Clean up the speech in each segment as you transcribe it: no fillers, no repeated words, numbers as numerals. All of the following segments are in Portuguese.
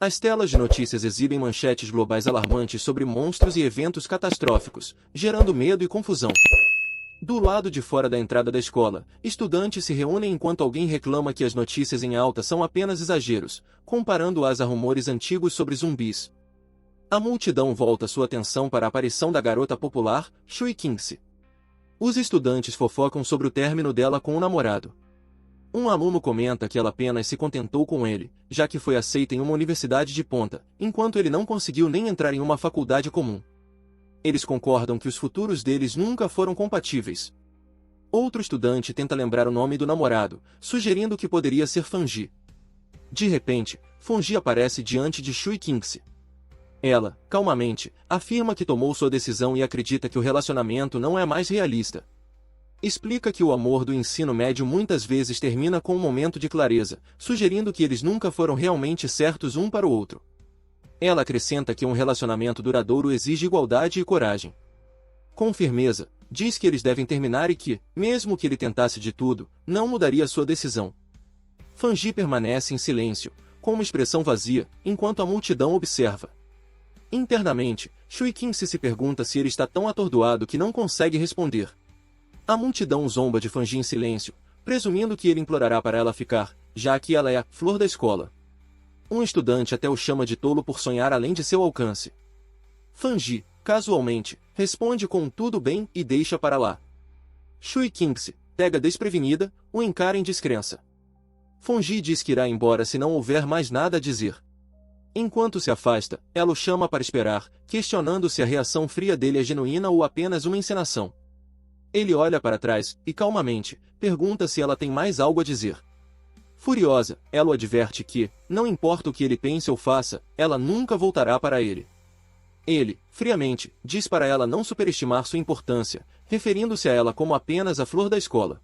As telas de notícias exibem manchetes globais alarmantes sobre monstros e eventos catastróficos, gerando medo e confusão. Do lado de fora da entrada da escola, estudantes se reúnem enquanto alguém reclama que as notícias em alta são apenas exageros, comparando-as a rumores antigos sobre zumbis. A multidão volta sua atenção para a aparição da garota popular, Shui Qingxi. Os estudantes fofocam sobre o término dela com o namorado. Um aluno comenta que ela apenas se contentou com ele, já que foi aceita em uma universidade de ponta, enquanto ele não conseguiu nem entrar em uma faculdade comum. Eles concordam que os futuros deles nunca foram compatíveis. Outro estudante tenta lembrar o nome do namorado, sugerindo que poderia ser Fanji. De repente, Fanji aparece diante de Shui Qingxi. Ela, calmamente, afirma que tomou sua decisão e acredita que o relacionamento não é mais realista. Explica que o amor do ensino médio muitas vezes termina com um momento de clareza, sugerindo que eles nunca foram realmente certos um para o outro. Ela acrescenta que um relacionamento duradouro exige igualdade e coragem. Com firmeza, diz que eles devem terminar e que, mesmo que ele tentasse de tudo, não mudaria sua decisão. Fanji permanece em silêncio, com uma expressão vazia, enquanto a multidão observa. Internamente, Shui Qingxi se pergunta se ele está tão atordoado que não consegue responder. A multidão zomba de Fanji em silêncio, presumindo que ele implorará para ela ficar, já que ela é a flor da escola. Um estudante até o chama de tolo por sonhar além de seu alcance. Fanji, casualmente, responde com tudo bem e deixa para lá. Shui Qingxi, pega desprevenida, o encara em descrença. Fanji diz que irá embora se não houver mais nada a dizer. Enquanto se afasta, ela o chama para esperar, questionando se a reação fria dele é genuína ou apenas uma encenação. Ele olha para trás, e calmamente, pergunta se ela tem mais algo a dizer. Furiosa, ela o adverte que, não importa o que ele pense ou faça, ela nunca voltará para ele. Ele, friamente, diz para ela não superestimar sua importância, referindo-se a ela como apenas a flor da escola.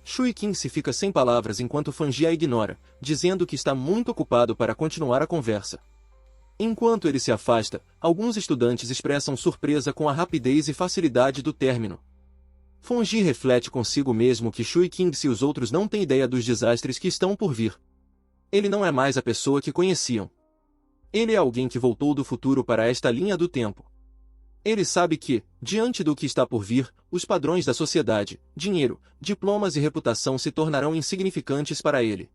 Shui Qingxi fica sem palavras enquanto Fanji a ignora, dizendo que está muito ocupado para continuar a conversa. Enquanto ele se afasta, alguns estudantes expressam surpresa com a rapidez e facilidade do término. Fanji reflete consigo mesmo que Shui Qingxi e os outros não têm ideia dos desastres que estão por vir. Ele não é mais a pessoa que conheciam. Ele é alguém que voltou do futuro para esta linha do tempo. Ele sabe que, diante do que está por vir, os padrões da sociedade, dinheiro, diplomas e reputação se tornarão insignificantes para ele.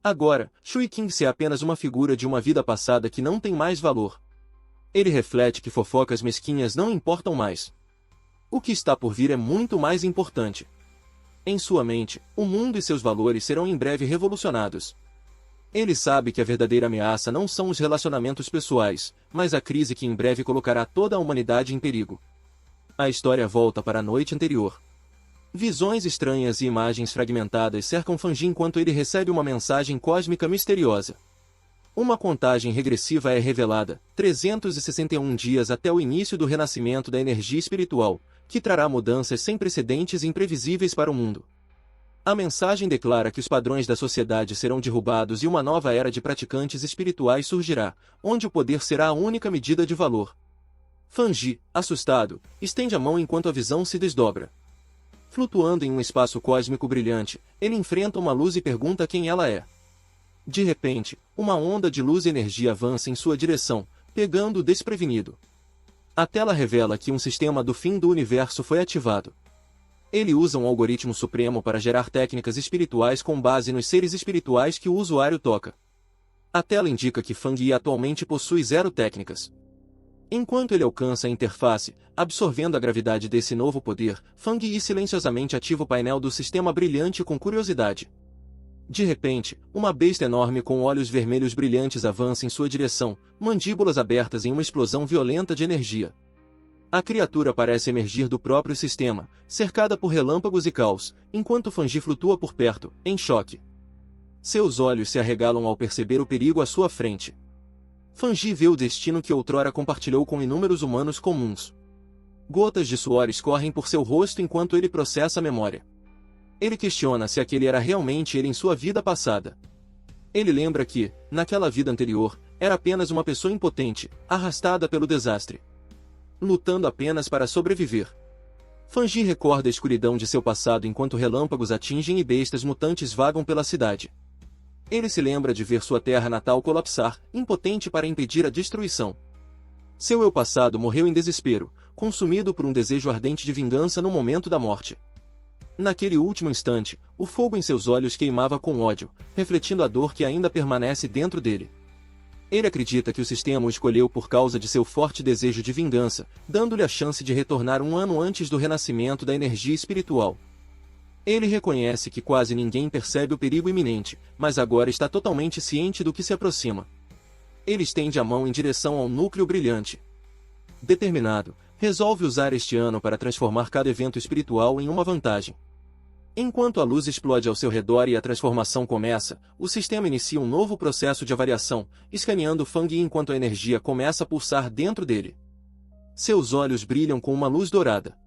Agora, Shui Qingxi é apenas uma figura de uma vida passada que não tem mais valor. Ele reflete que fofocas mesquinhas não importam mais. O que está por vir é muito mais importante. Em sua mente, o mundo e seus valores serão em breve revolucionados. Ele sabe que a verdadeira ameaça não são os relacionamentos pessoais, mas a crise que em breve colocará toda a humanidade em perigo. A história volta para a noite anterior. Visões estranhas e imagens fragmentadas cercam Fanji enquanto ele recebe uma mensagem cósmica misteriosa. Uma contagem regressiva é revelada, 361 dias até o início do renascimento da energia espiritual, que trará mudanças sem precedentes e imprevisíveis para o mundo. A mensagem declara que os padrões da sociedade serão derrubados e uma nova era de praticantes espirituais surgirá, onde o poder será a única medida de valor. Fanji, assustado, estende a mão enquanto a visão se desdobra. Flutuando em um espaço cósmico brilhante, ele enfrenta uma luz e pergunta quem ela é. De repente, uma onda de luz e energia avança em sua direção, pegando-o desprevenido. A tela revela que um sistema do fim do universo foi ativado. Ele usa um algoritmo supremo para gerar técnicas espirituais com base nos seres espirituais que o usuário toca. A tela indica que Fanji atualmente possui 0 técnicas. Enquanto ele alcança a interface, absorvendo a gravidade desse novo poder, Fanji silenciosamente ativa o painel do sistema brilhante com curiosidade. De repente, uma besta enorme com olhos vermelhos brilhantes avança em sua direção, mandíbulas abertas em uma explosão violenta de energia. A criatura parece emergir do próprio sistema, cercada por relâmpagos e caos, enquanto Fanji flutua por perto, em choque. Seus olhos se arregalam ao perceber o perigo à sua frente. Fanji vê o destino que outrora compartilhou com inúmeros humanos comuns. Gotas de suor escorrem por seu rosto enquanto ele processa a memória. Ele questiona se aquele era realmente ele em sua vida passada. Ele lembra que, naquela vida anterior, era apenas uma pessoa impotente, arrastada pelo desastre, lutando apenas para sobreviver. Fanji recorda a escuridão de seu passado enquanto relâmpagos atingem e bestas mutantes vagam pela cidade. Ele se lembra de ver sua terra natal colapsar, impotente para impedir a destruição. Seu eu passado morreu em desespero, consumido por um desejo ardente de vingança no momento da morte. Naquele último instante, o fogo em seus olhos queimava com ódio, refletindo a dor que ainda permanece dentro dele. Ele acredita que o sistema o escolheu por causa de seu forte desejo de vingança, dando-lhe a chance de retornar um ano antes do renascimento da energia espiritual. Ele reconhece que quase ninguém percebe o perigo iminente, mas agora está totalmente ciente do que se aproxima. Ele estende a mão em direção ao núcleo brilhante. Determinado, resolve usar este ano para transformar cada evento espiritual em uma vantagem. Enquanto a luz explode ao seu redor e a transformação começa, o sistema inicia um novo processo de avaliação, escaneando Fang Yi enquanto a energia começa a pulsar dentro dele. Seus olhos brilham com uma luz dourada.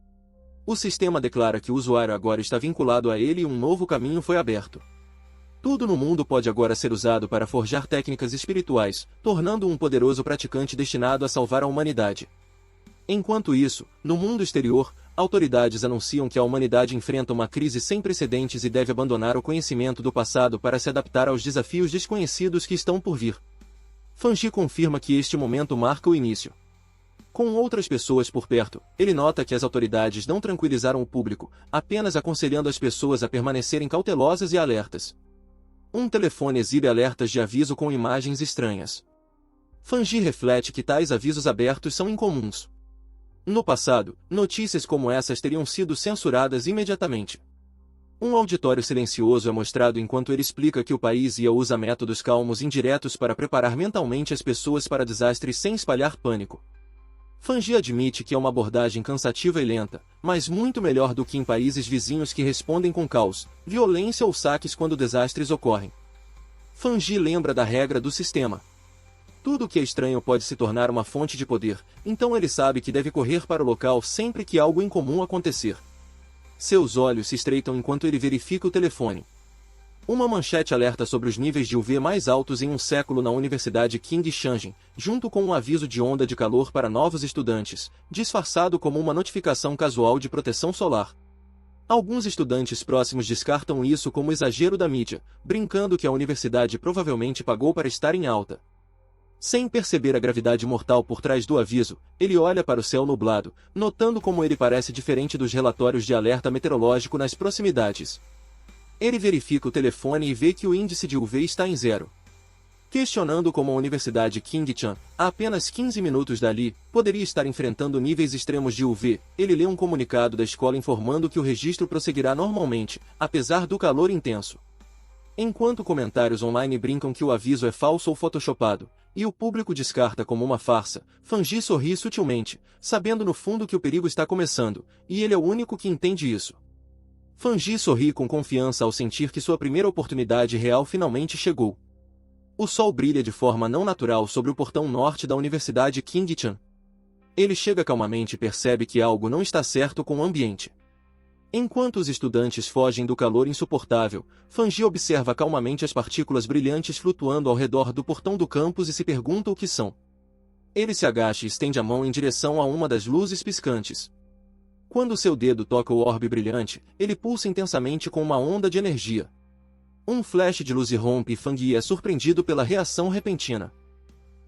O sistema declara que o usuário agora está vinculado a ele e um novo caminho foi aberto. Tudo no mundo pode agora ser usado para forjar técnicas espirituais, tornando-o um poderoso praticante destinado a salvar a humanidade. Enquanto isso, no mundo exterior, autoridades anunciam que a humanidade enfrenta uma crise sem precedentes e deve abandonar o conhecimento do passado para se adaptar aos desafios desconhecidos que estão por vir. Fang Yi confirma que este momento marca o início. Com outras pessoas por perto, ele nota que as autoridades não tranquilizaram o público, apenas aconselhando as pessoas a permanecerem cautelosas e alertas. Um telefone exibe alertas de aviso com imagens estranhas. Fang Yi reflete que tais avisos abertos são incomuns. No passado, notícias como essas teriam sido censuradas imediatamente. Um auditório silencioso é mostrado enquanto ele explica que o país usa métodos calmos e indiretos para preparar mentalmente as pessoas para desastres sem espalhar pânico. Fang Yi admite que é uma abordagem cansativa e lenta, mas muito melhor do que em países vizinhos que respondem com caos, violência ou saques quando desastres ocorrem. Fang Yi lembra da regra do sistema. Tudo que é estranho pode se tornar uma fonte de poder, então ele sabe que deve correr para o local sempre que algo incomum acontecer. Seus olhos se estreitam enquanto ele verifica o telefone. Uma manchete alerta sobre os níveis de UV mais altos em um século na Universidade King Shanjin, junto com um aviso de onda de calor para novos estudantes, disfarçado como uma notificação casual de proteção solar. Alguns estudantes próximos descartam isso como exagero da mídia, brincando que a universidade provavelmente pagou para estar em alta. Sem perceber a gravidade mortal por trás do aviso, ele olha para o céu nublado, notando como ele parece diferente dos relatórios de alerta meteorológico nas proximidades. Ele verifica o telefone e vê que o índice de UV está em 0. Questionando como a Universidade King-chan, a apenas 15 minutos dali, poderia estar enfrentando níveis extremos de UV, ele lê um comunicado da escola informando que o registro prosseguirá normalmente, apesar do calor intenso. Enquanto comentários online brincam que o aviso é falso ou photoshopado, e o público descarta como uma farsa, Fang Yi sorri sutilmente, sabendo no fundo que o perigo está começando, e ele é o único que entende isso. Fang Yi sorri com confiança ao sentir que sua primeira oportunidade real finalmente chegou. O sol brilha de forma não natural sobre o portão norte da Universidade King-chan. Ele chega calmamente e percebe que algo não está certo com o ambiente. Enquanto os estudantes fogem do calor insuportável, Fang Yi observa calmamente as partículas brilhantes flutuando ao redor do portão do campus e se pergunta o que são. Ele se agacha e estende a mão em direção a uma das luzes piscantes. Quando seu dedo toca o orbe brilhante, ele pulsa intensamente com uma onda de energia. Um flash de luz irrompe e Fang Yi é surpreendido pela reação repentina.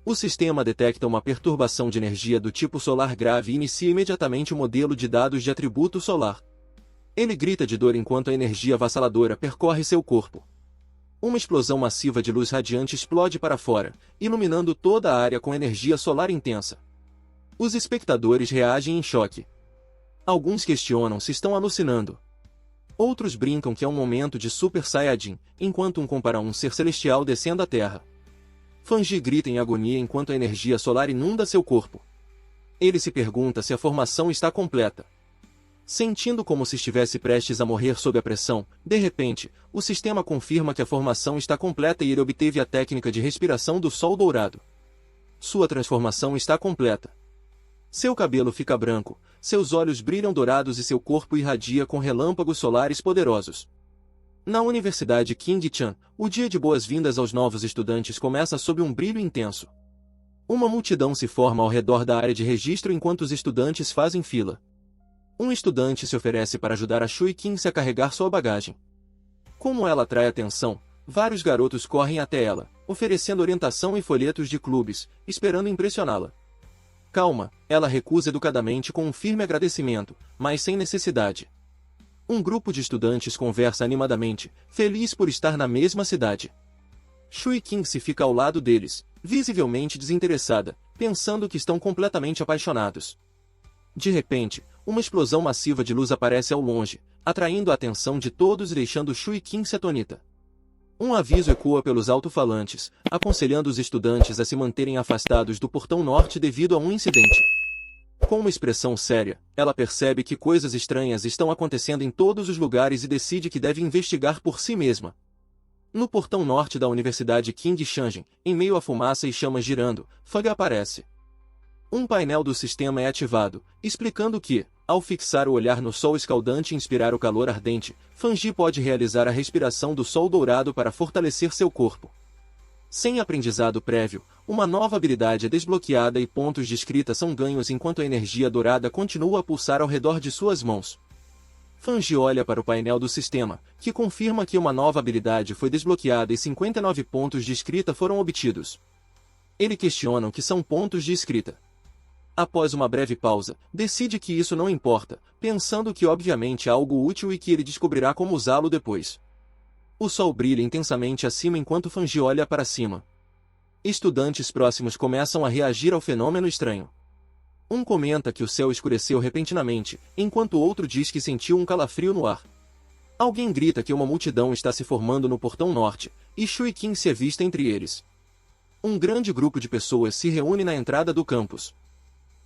O sistema detecta uma perturbação de energia do tipo solar grave e inicia imediatamente o modelo de dados de atributo solar. Ele grita de dor enquanto a energia avassaladora percorre seu corpo. Uma explosão massiva de luz radiante explode para fora, iluminando toda a área com energia solar intensa. Os espectadores reagem em choque. Alguns questionam se estão alucinando. Outros brincam que é um momento de Super Saiyajin, enquanto um compara um ser celestial descendo à Terra. Fang Yi grita em agonia enquanto a energia solar inunda seu corpo. Ele se pergunta se a formação está completa. Sentindo como se estivesse prestes a morrer sob a pressão, de repente, o sistema confirma que a formação está completa e ele obteve a técnica de respiração do Sol Dourado. Sua transformação está completa. Seu cabelo fica branco, seus olhos brilham dourados e seu corpo irradia com relâmpagos solares poderosos. Na Universidade King-chan, o dia de boas-vindas aos novos estudantes começa sob um brilho intenso. Uma multidão se forma ao redor da área de registro enquanto os estudantes fazem fila. Um estudante se oferece para ajudar a Shui Qingse a carregar sua bagagem. Como ela atrai atenção, Vários garotos correm até ela, oferecendo orientação e folhetos de clubes, esperando impressioná-la. Calma, ela recusa educadamente com um firme agradecimento, mas sem necessidade. Um grupo de estudantes conversa animadamente, feliz por estar na mesma cidade. Shui Qingxi fica ao lado deles, visivelmente desinteressada, pensando que estão completamente apaixonados. De repente, uma explosão massiva de luz aparece ao longe, atraindo a atenção de todos e deixando Shui Qingxi atonita. Um aviso ecoa pelos alto-falantes, aconselhando os estudantes a se manterem afastados do portão norte devido a um incidente. Com uma expressão séria, ela percebe que coisas estranhas estão acontecendo em todos os lugares e decide que deve investigar por si mesma. No portão norte da Universidade King Shanjin, em meio à fumaça e chamas girando, Fang aparece. Um painel do sistema é ativado, explicando que, ao fixar o olhar no sol escaldante e inspirar o calor ardente, Fangi pode realizar a respiração do sol dourado para fortalecer seu corpo. Sem aprendizado prévio, uma nova habilidade é desbloqueada e pontos de escrita são ganhos enquanto a energia dourada continua a pulsar ao redor de suas mãos. Fangi olha para o painel do sistema, que confirma que uma nova habilidade foi desbloqueada e 59 pontos de escrita foram obtidos. Ele questiona o que são pontos de escrita. Após uma breve pausa, decide que isso não importa, pensando que obviamente é algo útil e que ele descobrirá como usá-lo depois. O sol brilha intensamente acima enquanto Fangi olha para cima. Estudantes próximos começam a reagir ao fenômeno estranho. Um comenta que o céu escureceu repentinamente, enquanto outro diz que sentiu um calafrio no ar. Alguém grita que uma multidão está se formando no portão norte, e Shui Qing se avista entre eles. Um grande grupo de pessoas se reúne na entrada do campus.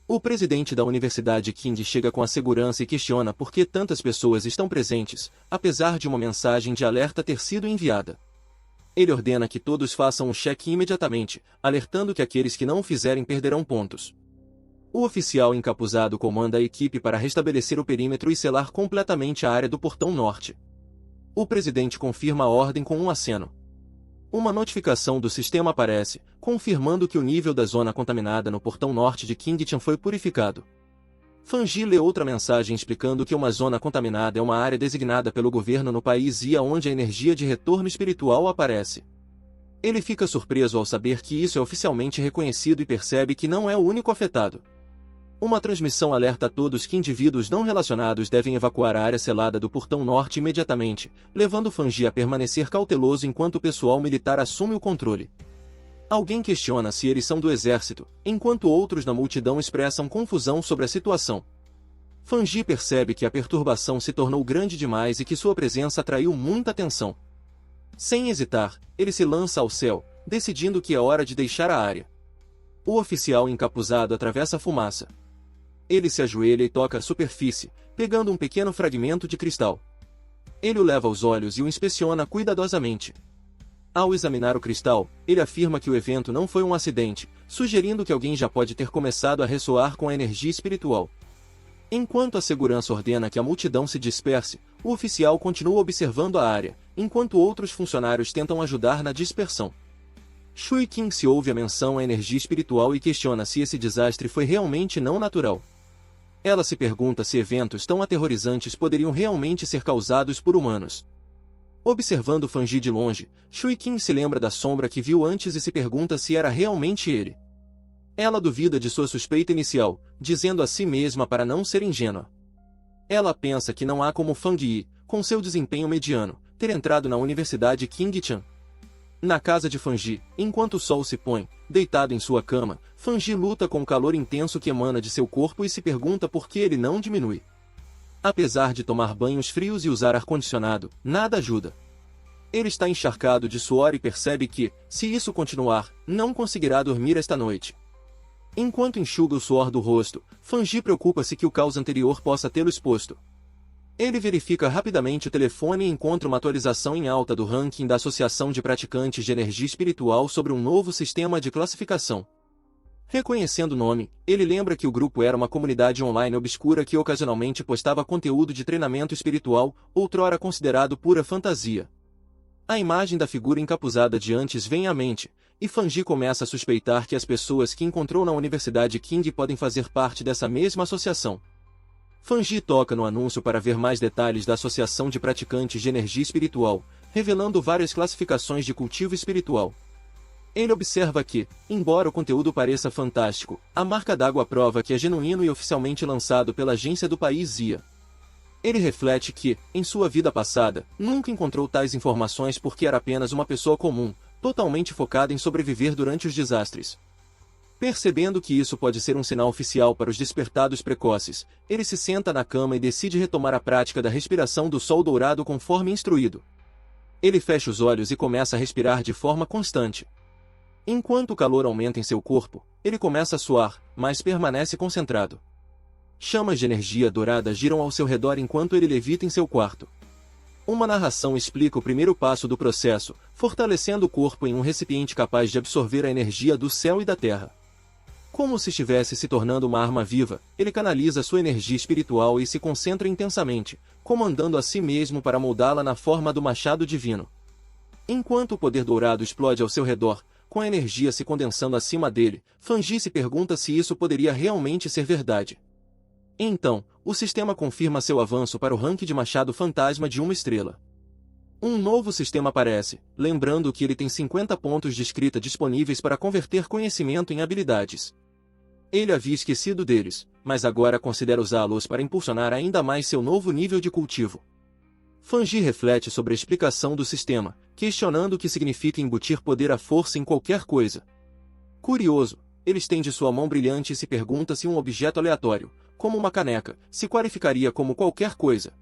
O presidente da Universidade King chega com a segurança e questiona por que tantas pessoas estão presentes, apesar de uma mensagem de alerta ter sido enviada. Ele ordena que todos façam um check imediatamente, alertando que aqueles que não o fizerem perderão pontos. O oficial encapuzado comanda a equipe para restabelecer o perímetro e selar completamente a área do portão norte. O presidente confirma a ordem com um aceno. Uma notificação do sistema aparece, confirmando que o nível da zona contaminada no portão norte de Qingtian foi purificado. Fangi lê outra mensagem explicando que uma zona contaminada é uma área designada pelo governo no país e aonde a energia de retorno espiritual aparece. Ele fica surpreso ao saber que isso é oficialmente reconhecido e percebe que não é o único afetado. Uma transmissão alerta a todos que indivíduos não relacionados devem evacuar a área selada do portão norte imediatamente, levando Fangi a permanecer cauteloso enquanto o pessoal militar assume o controle. Alguém questiona se eles são do exército, enquanto outros na multidão expressam confusão sobre a situação. Fangi percebe que a perturbação se tornou grande demais e que sua presença atraiu muita atenção. Sem hesitar, ele se lança ao céu, decidindo que é hora de deixar a área. O oficial encapuzado atravessa a fumaça. Ele se ajoelha e toca a superfície, pegando um pequeno fragmento de cristal. Ele o leva aos olhos e o inspeciona cuidadosamente. Ao examinar o cristal, ele afirma que o evento não foi um acidente, sugerindo que alguém já pode ter começado a ressoar com a energia espiritual. Enquanto a segurança ordena que a multidão se disperse, o oficial continua observando a área, enquanto outros funcionários tentam ajudar na dispersão. Shui Qing se ouve a menção à energia espiritual e questiona se esse desastre foi realmente não natural. Ela se pergunta se eventos tão aterrorizantes poderiam realmente ser causados por humanos. Observando Fangi de longe, Shui Qing se lembra da sombra que viu antes e se pergunta se era realmente ele. Ela duvida de sua suspeita inicial, dizendo a si mesma para não ser ingênua. Ela pensa que não há como Fang Yi, com seu desempenho mediano, ter entrado na Universidade Qingtian. Na casa de Fangi, enquanto o sol se põe, deitado em sua cama, Fangi luta com o calor intenso que emana de seu corpo e se pergunta por que ele não diminui. Apesar de tomar banhos frios e usar ar-condicionado, nada ajuda. Ele está encharcado de suor e percebe que, se isso continuar, não conseguirá dormir esta noite. Enquanto enxuga o suor do rosto, Fangi preocupa-se que o caos anterior possa tê-lo exposto. Ele verifica rapidamente o telefone e encontra uma atualização em alta do ranking da Associação de Praticantes de Energia Espiritual sobre um novo sistema de classificação. Reconhecendo o nome, ele lembra que o grupo era uma comunidade online obscura que ocasionalmente postava conteúdo de treinamento espiritual, outrora considerado pura fantasia. A imagem da figura encapuzada de antes vem à mente, e Fangi começa a suspeitar que as pessoas que encontrou na Universidade King podem fazer parte dessa mesma associação. Fanji toca no anúncio para ver mais detalhes da Associação de Praticantes de Energia Espiritual, revelando várias classificações de cultivo espiritual. Ele observa que, embora o conteúdo pareça fantástico, a marca d'água prova que é genuíno e oficialmente lançado pela agência do país ZIA. Ele reflete que, em sua vida passada, nunca encontrou tais informações porque era apenas uma pessoa comum, totalmente focada em sobreviver durante os desastres. Percebendo que isso pode ser um sinal oficial para os despertados precoces, ele se senta na cama e decide retomar a prática da respiração do sol dourado conforme instruído. Ele fecha os olhos e começa a respirar de forma constante. Enquanto o calor aumenta em seu corpo, ele começa a suar, mas permanece concentrado. Chamas de energia dourada giram ao seu redor enquanto ele levita em seu quarto. Uma narração explica o primeiro passo do processo, fortalecendo o corpo em um recipiente capaz de absorver a energia do céu e da terra. Como se estivesse se tornando uma arma viva, ele canaliza sua energia espiritual e se concentra intensamente, comandando a si mesmo para moldá-la na forma do machado divino. Enquanto o poder dourado explode ao seu redor, com a energia se condensando acima dele, Fanji se pergunta se isso poderia realmente ser verdade. Então, o sistema confirma seu avanço para o ranking de machado fantasma de 1 estrela. Um novo sistema aparece, lembrando que ele tem 50 pontos de escrita disponíveis para converter conhecimento em habilidades. Ele havia esquecido deles, mas agora considera usá-los para impulsionar ainda mais seu novo nível de cultivo. Fanji reflete sobre a explicação do sistema, questionando o que significa embutir poder à força em qualquer coisa. Curioso, ele estende sua mão brilhante e se pergunta se um objeto aleatório, como uma caneca, se qualificaria como qualquer coisa.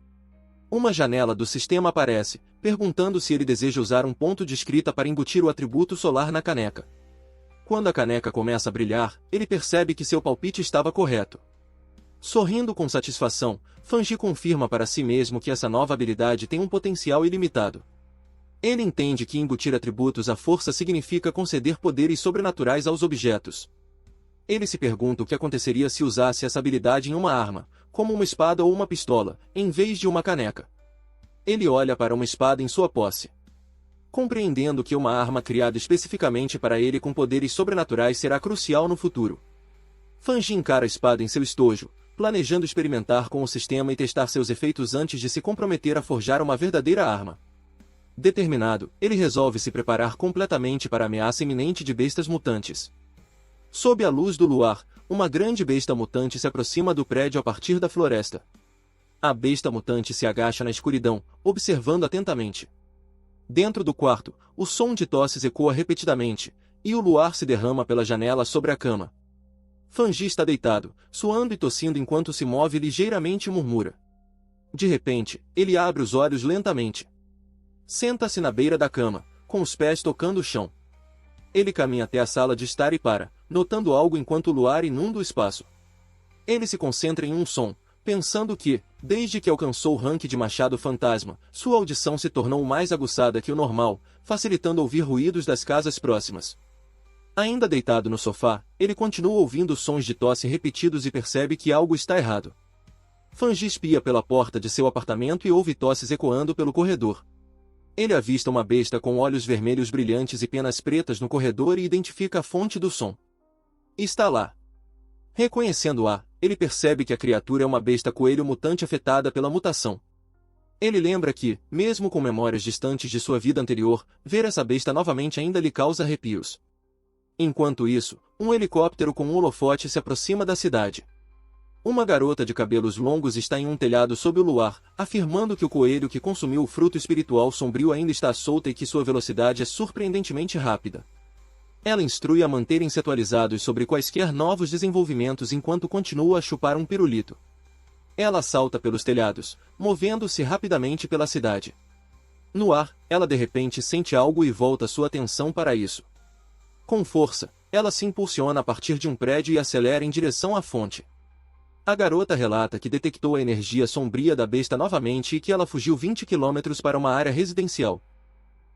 Uma janela do sistema aparece, perguntando se ele deseja usar um ponto de escrita para embutir o atributo solar na caneca. Quando a caneca começa a brilhar, ele percebe que seu palpite estava correto. Sorrindo com satisfação, Fanji confirma para si mesmo que essa nova habilidade tem um potencial ilimitado. Ele entende que embutir atributos à força significa conceder poderes sobrenaturais aos objetos. Ele se pergunta o que aconteceria se usasse essa habilidade em uma arma, como uma espada ou uma pistola, em vez de uma caneca. Ele olha para uma espada em sua posse. Compreendendo que uma arma criada especificamente para ele com poderes sobrenaturais será crucial no futuro. Fanji encara a espada em seu estojo, planejando experimentar com o sistema e testar seus efeitos antes de se comprometer a forjar uma verdadeira arma. Determinado, ele resolve se preparar completamente para a ameaça iminente de bestas mutantes. Sob a luz do luar, uma grande besta mutante se aproxima do prédio a partir da floresta. A besta mutante se agacha na escuridão, observando atentamente. Dentro do quarto, o som de tosses ecoa repetidamente, e o luar se derrama pela janela sobre a cama. Fanji está deitado, suando e tossindo enquanto se move ligeiramente e murmura. De repente, ele abre os olhos lentamente. Senta-se na beira da cama, com os pés tocando o chão. Ele caminha até a sala de estar e para, notando algo enquanto o luar inunda o espaço. Ele se concentra em um som, pensando que, desde que alcançou o rank de machado fantasma, sua audição se tornou mais aguçada que o normal, facilitando ouvir ruídos das casas próximas. Ainda deitado no sofá, ele continua ouvindo sons de tosse repetidos e percebe que algo está errado. Fanji espia pela porta de seu apartamento e ouve tosses ecoando pelo corredor. Ele avista uma besta com olhos vermelhos brilhantes e penas pretas no corredor e identifica a fonte do som. Está lá. Reconhecendo-a, ele percebe que a criatura é uma besta coelho mutante afetada pela mutação. Ele lembra que, mesmo com memórias distantes de sua vida anterior, ver essa besta novamente ainda lhe causa arrepios. Enquanto isso, um helicóptero com um holofote se aproxima da cidade. Uma garota de cabelos longos está em um telhado sob o luar, afirmando que o coelho que consumiu o fruto espiritual sombrio ainda está solta e que sua velocidade é surpreendentemente rápida. Ela instrui a manterem-se atualizados sobre quaisquer novos desenvolvimentos enquanto continua a chupar um pirulito. Ela salta pelos telhados, movendo-se rapidamente pela cidade. No ar, ela de repente sente algo e volta sua atenção para isso. Com força, ela se impulsiona a partir de um prédio e acelera em direção à fonte. A garota relata que detectou a energia sombria da besta novamente e que ela fugiu 20 quilômetros para uma área residencial.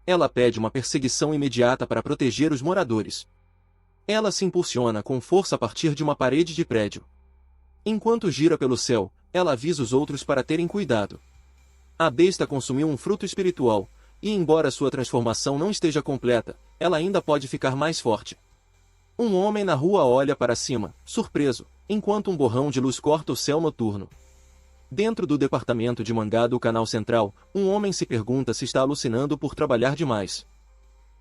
Ela pede uma perseguição imediata para proteger os moradores. Ela se impulsiona com força a partir de uma parede de prédio. Enquanto gira pelo céu, ela avisa os outros para terem cuidado. A besta consumiu um fruto espiritual, e embora sua transformação não esteja completa, ela ainda pode ficar mais forte. Um homem na rua olha para cima, surpreso, enquanto um borrão de luz corta o céu noturno. Dentro do departamento de mangá do Canal Central, um homem se pergunta se está alucinando por trabalhar demais.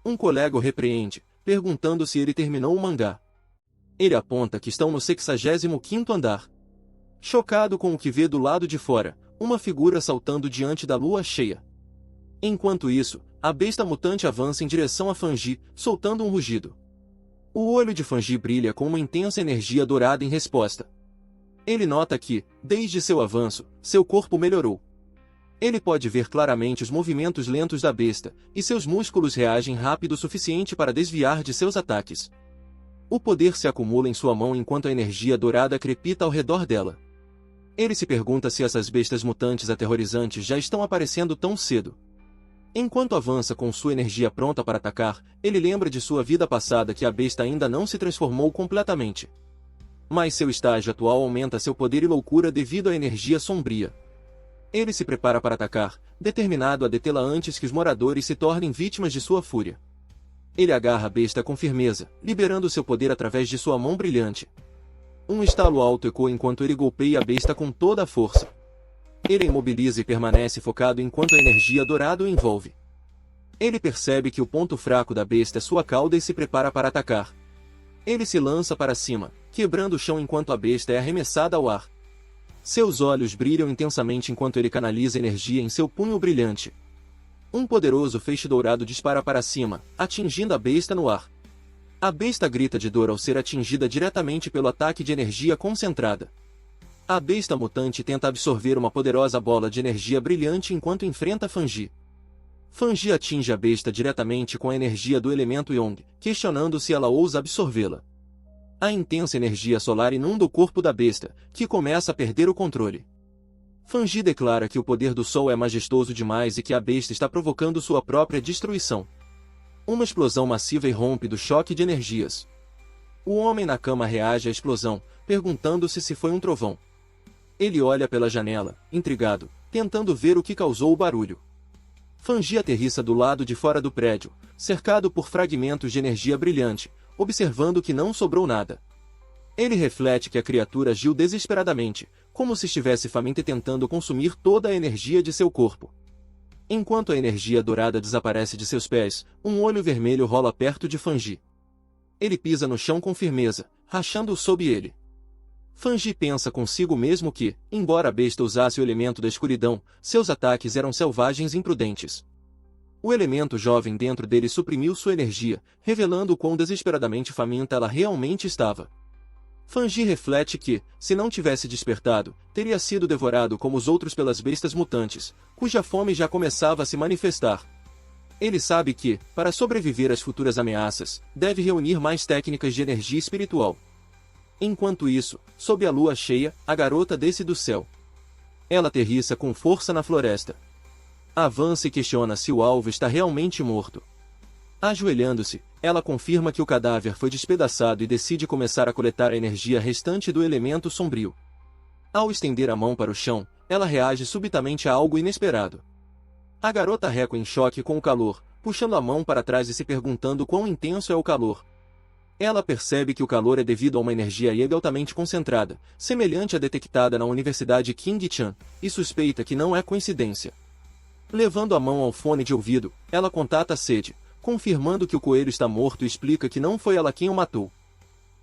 Um colega o repreende, perguntando se ele terminou o mangá. Ele aponta que estão no 65º andar. Chocado com o que vê do lado de fora, uma figura saltando diante da lua cheia. Enquanto isso, a besta mutante avança em direção a Fanji, soltando um rugido. O olho de Fanji brilha com uma intensa energia dourada em resposta. Ele nota que, desde seu avanço, seu corpo melhorou. Ele pode ver claramente os movimentos lentos da besta, e seus músculos reagem rápido o suficiente para desviar de seus ataques. O poder se acumula em sua mão enquanto a energia dourada crepita ao redor dela. Ele se pergunta se essas bestas mutantes aterrorizantes já estão aparecendo tão cedo. Enquanto avança com sua energia pronta para atacar, ele lembra de sua vida passada que a besta ainda não se transformou completamente. Mas seu estágio atual aumenta seu poder e loucura devido à energia sombria. Ele se prepara para atacar, determinado a detê-la antes que os moradores se tornem vítimas de sua fúria. Ele agarra a besta com firmeza, liberando seu poder através de sua mão brilhante. Um estalo alto ecoa enquanto ele golpeia a besta com toda a força. Ele a imobiliza e permanece focado enquanto a energia dourada o envolve. Ele percebe que o ponto fraco da besta é sua cauda e se prepara para atacar. Ele se lança para cima, quebrando o chão enquanto a besta é arremessada ao ar. Seus olhos brilham intensamente enquanto ele canaliza energia em seu punho brilhante. Um poderoso feixe dourado dispara para cima, atingindo a besta no ar. A besta grita de dor ao ser atingida diretamente pelo ataque de energia concentrada. A besta mutante tenta absorver uma poderosa bola de energia brilhante enquanto enfrenta Fanji. Fanji atinge a besta diretamente com a energia do elemento Yong, questionando se ela ousa absorvê-la. A intensa energia solar inunda o corpo da besta, que começa a perder o controle. Fanji declara que o poder do sol é majestoso demais e que a besta está provocando sua própria destruição. Uma explosão massiva irrompe do choque de energias. O homem na cama reage à explosão, perguntando-se se foi um trovão. Ele olha pela janela, intrigado, tentando ver o que causou o barulho. Fanji aterrissa do lado de fora do prédio, cercado por fragmentos de energia brilhante, observando que não sobrou nada. Ele reflete que a criatura agiu desesperadamente, como se estivesse faminta e tentando consumir toda a energia de seu corpo. Enquanto a energia dourada desaparece de seus pés, um olho vermelho rola perto de Fanji. Ele pisa no chão com firmeza, rachando-o sob ele. Fanji pensa consigo mesmo que, embora a besta usasse o elemento da escuridão, seus ataques eram selvagens e imprudentes. O elemento jovem dentro dele suprimiu sua energia, revelando o quão desesperadamente faminta ela realmente estava. Fanji reflete que, se não tivesse despertado, teria sido devorado como os outros pelas bestas mutantes, cuja fome já começava a se manifestar. Ele sabe que, para sobreviver às futuras ameaças, deve reunir mais técnicas de energia espiritual. Enquanto isso, sob a lua cheia, a garota desce do céu. Ela aterrissa com força na floresta. Avança e questiona se o alvo está realmente morto. Ajoelhando-se, ela confirma que o cadáver foi despedaçado e decide começar a coletar a energia restante do elemento sombrio. Ao estender a mão para o chão, ela reage subitamente a algo inesperado. A garota recua em choque com o calor, puxando a mão para trás e se perguntando quão intenso é o calor. Ela percebe que o calor é devido a uma energia Yang altamente concentrada, semelhante à detectada na Universidade King-chan, e suspeita que não é coincidência. Levando a mão ao fone de ouvido, ela contata a Sede, confirmando que o coelho está morto e explica que não foi ela quem o matou.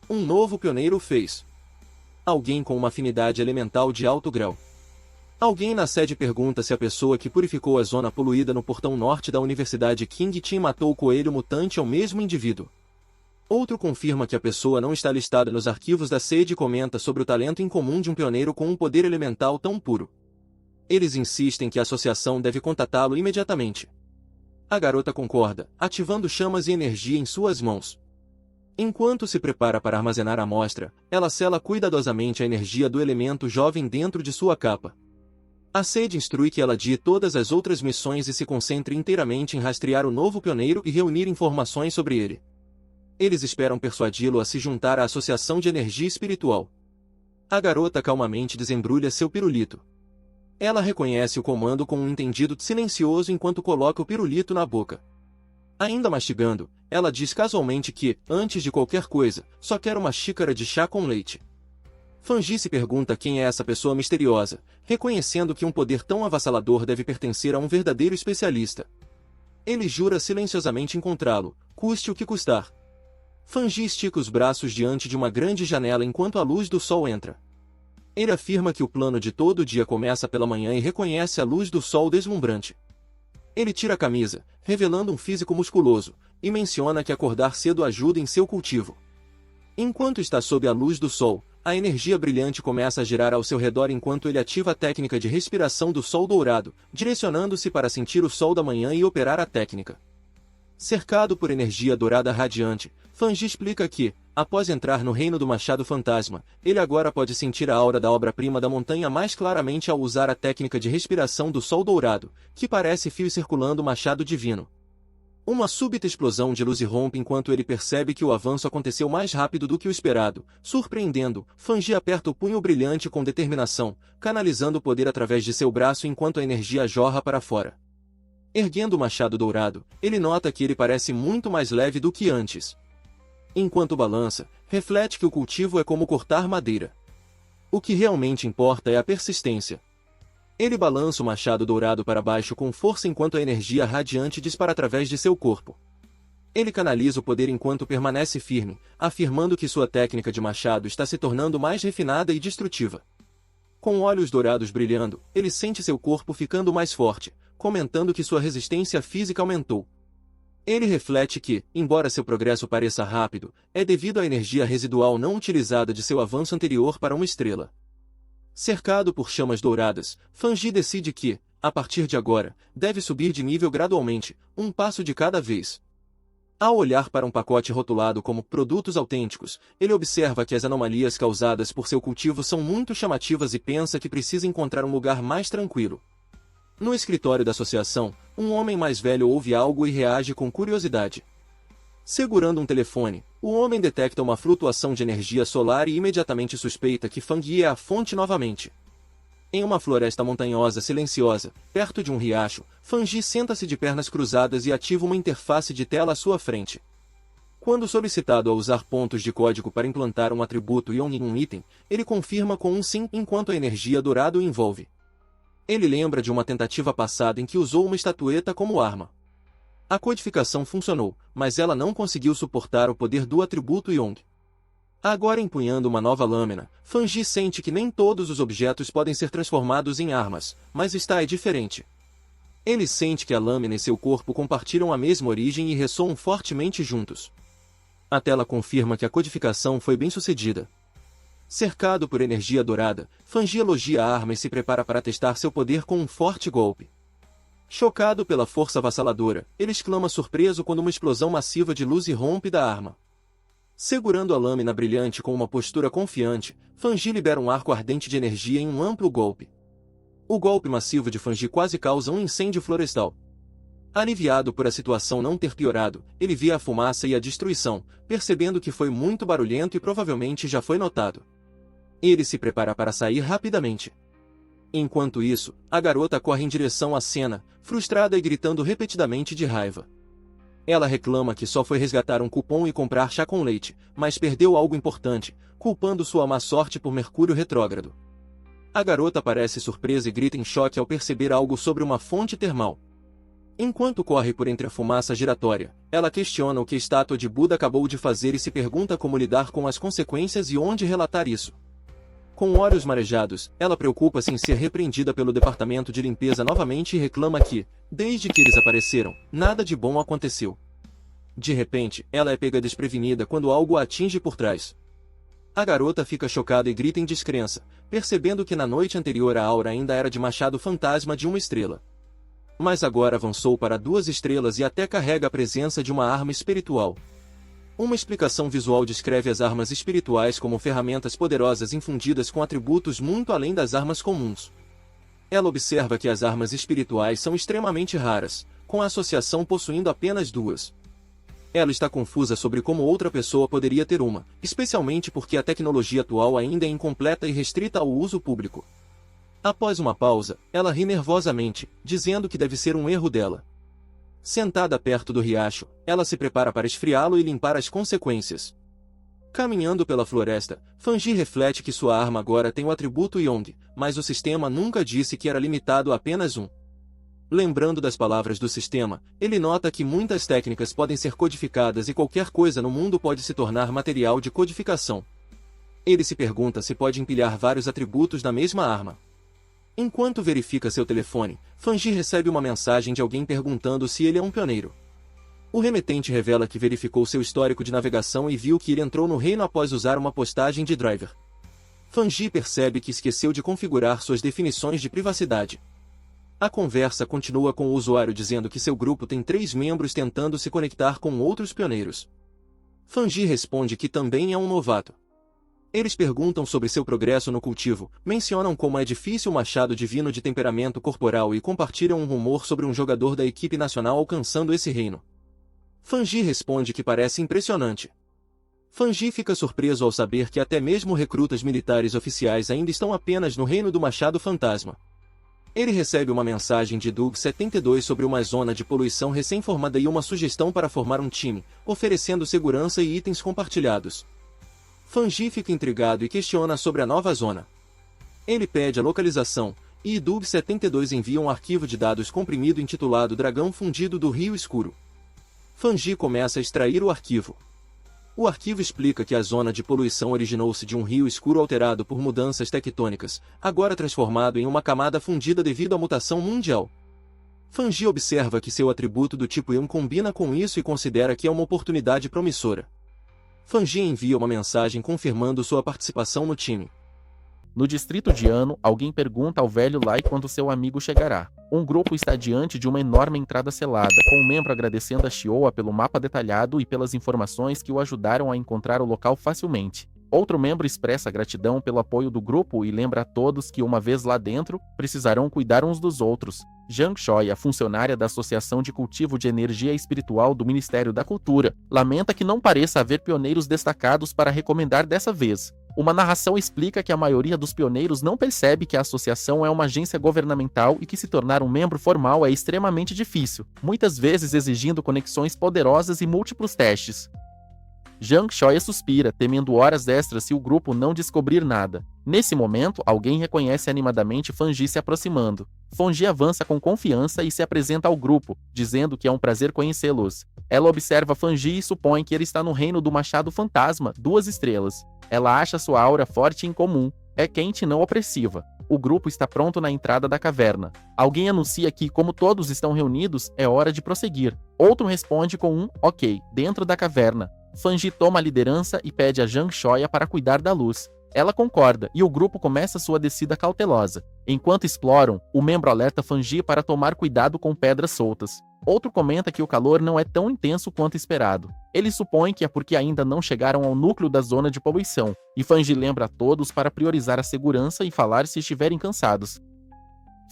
Um novo pioneiro o fez. Alguém com uma afinidade elemental de alto grau. Alguém na sede pergunta se a pessoa que purificou a zona poluída no portão norte da Universidade King-chan matou o coelho mutante ao mesmo indivíduo. Outro confirma que a pessoa não está listada nos arquivos da sede e comenta sobre o talento incomum de um pioneiro com um poder elemental tão puro. Eles insistem que a associação deve contatá-lo imediatamente. A garota concorda, ativando chamas e energia em suas mãos. Enquanto se prepara para armazenar a amostra, ela sela cuidadosamente a energia do elemento jovem dentro de sua capa. A sede instrui que ela adie todas as outras missões e se concentre inteiramente em rastrear o novo pioneiro e reunir informações sobre ele. Eles esperam persuadi-lo a se juntar à Associação de Energia Espiritual. A garota calmamente desembrulha seu pirulito. Ela reconhece o comando com um entendido silencioso enquanto coloca o pirulito na boca. Ainda mastigando, ela diz casualmente que, antes de qualquer coisa, só quer uma xícara de chá com leite. Fangi se pergunta quem é essa pessoa misteriosa, reconhecendo que um poder tão avassalador deve pertencer a um verdadeiro especialista. Ele jura silenciosamente encontrá-lo, custe o que custar. Fangi estica os braços diante de uma grande janela enquanto a luz do sol entra. Ele afirma que o plano de todo o dia começa pela manhã e reconhece a luz do sol deslumbrante. Ele tira a camisa, revelando um físico musculoso, e menciona que acordar cedo ajuda em seu cultivo. Enquanto está sob a luz do sol, a energia brilhante começa a girar ao seu redor enquanto ele ativa a técnica de respiração do sol dourado, direcionando-se para sentir o sol da manhã e operar a técnica. Cercado por energia dourada radiante, Fangi explica que, após entrar no reino do Machado Fantasma, ele agora pode sentir a aura da obra-prima da montanha mais claramente ao usar a técnica de respiração do sol dourado, que parece fios circulando o machado divino. Uma súbita explosão de luz irrompe enquanto ele percebe que o avanço aconteceu mais rápido do que o esperado. Surpreendendo, Fangi aperta o punho brilhante com determinação, canalizando o poder através de seu braço enquanto a energia jorra para fora. Erguendo o machado dourado, ele nota que ele parece muito mais leve do que antes. Enquanto balança, reflete que o cultivo é como cortar madeira. O que realmente importa é a persistência. Ele balança o machado dourado para baixo com força enquanto a energia radiante dispara através de seu corpo. Ele canaliza o poder enquanto permanece firme, afirmando que sua técnica de machado está se tornando mais refinada e destrutiva. Com olhos dourados brilhando, ele sente seu corpo ficando mais forte, comentando que sua resistência física aumentou. Ele reflete que, embora seu progresso pareça rápido, é devido à energia residual não utilizada de seu avanço anterior para uma estrela. Cercado por chamas douradas, Fangi decide que, a partir de agora, deve subir de nível gradualmente, um passo de cada vez. Ao olhar para um pacote rotulado como produtos autênticos, ele observa que as anomalias causadas por seu cultivo são muito chamativas e pensa que precisa encontrar um lugar mais tranquilo. No escritório da associação, um homem mais velho ouve algo e reage com curiosidade. Segurando um telefone, o homem detecta uma flutuação de energia solar e imediatamente suspeita que Fangi é a fonte novamente. Em uma floresta montanhosa silenciosa, perto de um riacho, Fangi senta-se de pernas cruzadas e ativa uma interface de tela à sua frente. Quando solicitado a usar pontos de código para implantar um atributo em um item, ele confirma com um sim enquanto a energia dourada o envolve. Ele lembra de uma tentativa passada em que usou uma estatueta como arma. A codificação funcionou, mas ela não conseguiu suportar o poder do atributo Yong. Agora empunhando uma nova lâmina, Fangi sente que nem todos os objetos podem ser transformados em armas, mas está diferente. Ele sente que a lâmina e seu corpo compartilham a mesma origem e ressoam fortemente juntos. A tela confirma que a codificação foi bem sucedida. Cercado por energia dourada, Fangi elogia a arma e se prepara para testar seu poder com um forte golpe. Chocado pela força avassaladora, ele exclama surpreso quando uma explosão massiva de luz irrompe da arma. Segurando a lâmina brilhante com uma postura confiante, Fangi libera um arco ardente de energia em um amplo golpe. O golpe massivo de Fangi quase causa um incêndio florestal. Aliviado por a situação não ter piorado, ele vê a fumaça e a destruição, percebendo que foi muito barulhento e provavelmente já foi notado. Ele se prepara para sair rapidamente. Enquanto isso, a garota corre em direção à cena, frustrada e gritando repetidamente de raiva. Ela reclama que só foi resgatar um cupom e comprar chá com leite, mas perdeu algo importante, culpando sua má sorte por Mercúrio retrógrado. A garota parece surpresa e grita em choque ao perceber algo sobre uma fonte termal. Enquanto corre por entre a fumaça giratória, ela questiona o que a estátua de Buda acabou de fazer e se pergunta como lidar com as consequências e onde relatar isso. Com olhos marejados, ela preocupa-se em ser repreendida pelo departamento de limpeza novamente e reclama que, desde que eles apareceram, nada de bom aconteceu. De repente, ela é pega desprevenida quando algo a atinge por trás. A garota fica chocada e grita em descrença, percebendo que na noite anterior a aura ainda era de machado fantasma de uma estrela. Mas agora avançou para 2 estrelas e até carrega a presença de uma arma espiritual. Uma explicação visual descreve as armas espirituais como ferramentas poderosas infundidas com atributos muito além das armas comuns. Ela observa que as armas espirituais são extremamente raras, com a associação possuindo apenas 2. Ela está confusa sobre como outra pessoa poderia ter uma, especialmente porque a tecnologia atual ainda é incompleta e restrita ao uso público. Após uma pausa, ela ri nervosamente, dizendo que deve ser um erro dela. Sentada perto do riacho, ela se prepara para esfriá-lo e limpar as consequências. Caminhando pela floresta, Fanji reflete que sua arma agora tem o atributo Yong, mas o sistema nunca disse que era limitado a apenas um. Lembrando das palavras do sistema, ele nota que muitas técnicas podem ser codificadas e qualquer coisa no mundo pode se tornar material de codificação. Ele se pergunta se pode empilhar vários atributos na mesma arma. Enquanto verifica seu telefone, Fanji recebe uma mensagem de alguém perguntando se ele é um pioneiro. O remetente revela que verificou seu histórico de navegação e viu que ele entrou no reino após usar uma postagem de driver. Fanji percebe que esqueceu de configurar suas definições de privacidade. A conversa continua com o usuário dizendo que seu grupo tem 3 membros tentando se conectar com outros pioneiros. Fanji responde que também é um novato. Eles perguntam sobre seu progresso no cultivo, mencionam como é difícil o machado divino de temperamento corporal e compartilham um rumor sobre um jogador da equipe nacional alcançando esse reino. Fanji responde que parece impressionante. Fanji fica surpreso ao saber que até mesmo recrutas militares oficiais ainda estão apenas no reino do machado fantasma. Ele recebe uma mensagem de Doug-72 sobre uma zona de poluição recém-formada e uma sugestão para formar um time, oferecendo segurança e itens compartilhados. Fanji fica intrigado e questiona sobre a nova zona. Ele pede a localização, e Doug-72 envia um arquivo de dados comprimido intitulado Dragão Fundido do Rio Escuro. Fanji começa a extrair o arquivo. O arquivo explica que a zona de poluição originou-se de um rio escuro alterado por mudanças tectônicas, agora transformado em uma camada fundida devido à mutação mundial. Fanji observa que seu atributo do tipo Ion combina com isso e considera que é uma oportunidade promissora. Fanji envia uma mensagem confirmando sua participação no time. No distrito de Ano, alguém pergunta ao velho Lai quando seu amigo chegará. Um grupo está diante de uma enorme entrada selada, com um membro agradecendo a Shioa pelo mapa detalhado e pelas informações que o ajudaram a encontrar o local facilmente. Outro membro expressa gratidão pelo apoio do grupo e lembra a todos que, uma vez lá dentro, precisarão cuidar uns dos outros. Zhang Shoi, a funcionária da Associação de Cultivo de Energia Espiritual do Ministério da Cultura, lamenta que não pareça haver pioneiros destacados para recomendar dessa vez. Uma narração explica que a maioria dos pioneiros não percebe que a associação é uma agência governamental e que se tornar um membro formal é extremamente difícil, muitas vezes exigindo conexões poderosas e múltiplos testes. Zhang Shoi suspira, temendo horas extras se o grupo não descobrir nada. Nesse momento, alguém reconhece animadamente Fanji se aproximando. Fanji avança com confiança e se apresenta ao grupo, dizendo que é um prazer conhecê-los. Ela observa Fanji e supõe que ele está no reino do Machado Fantasma, 2 estrelas. Ela acha sua aura forte e incomum. É quente e não opressiva. O grupo está pronto na entrada da caverna. Alguém anuncia que, como todos estão reunidos, é hora de prosseguir. Outro responde com um ok, dentro da caverna. Fanji toma a liderança e pede a Zhang Shoi para cuidar da luz. Ela concorda e o grupo começa sua descida cautelosa. Enquanto exploram, o membro alerta Fanji para tomar cuidado com pedras soltas. Outro comenta que o calor não é tão intenso quanto esperado. Ele supõe que é porque ainda não chegaram ao núcleo da zona de poluição, e Fanji lembra a todos para priorizar a segurança e falar se estiverem cansados.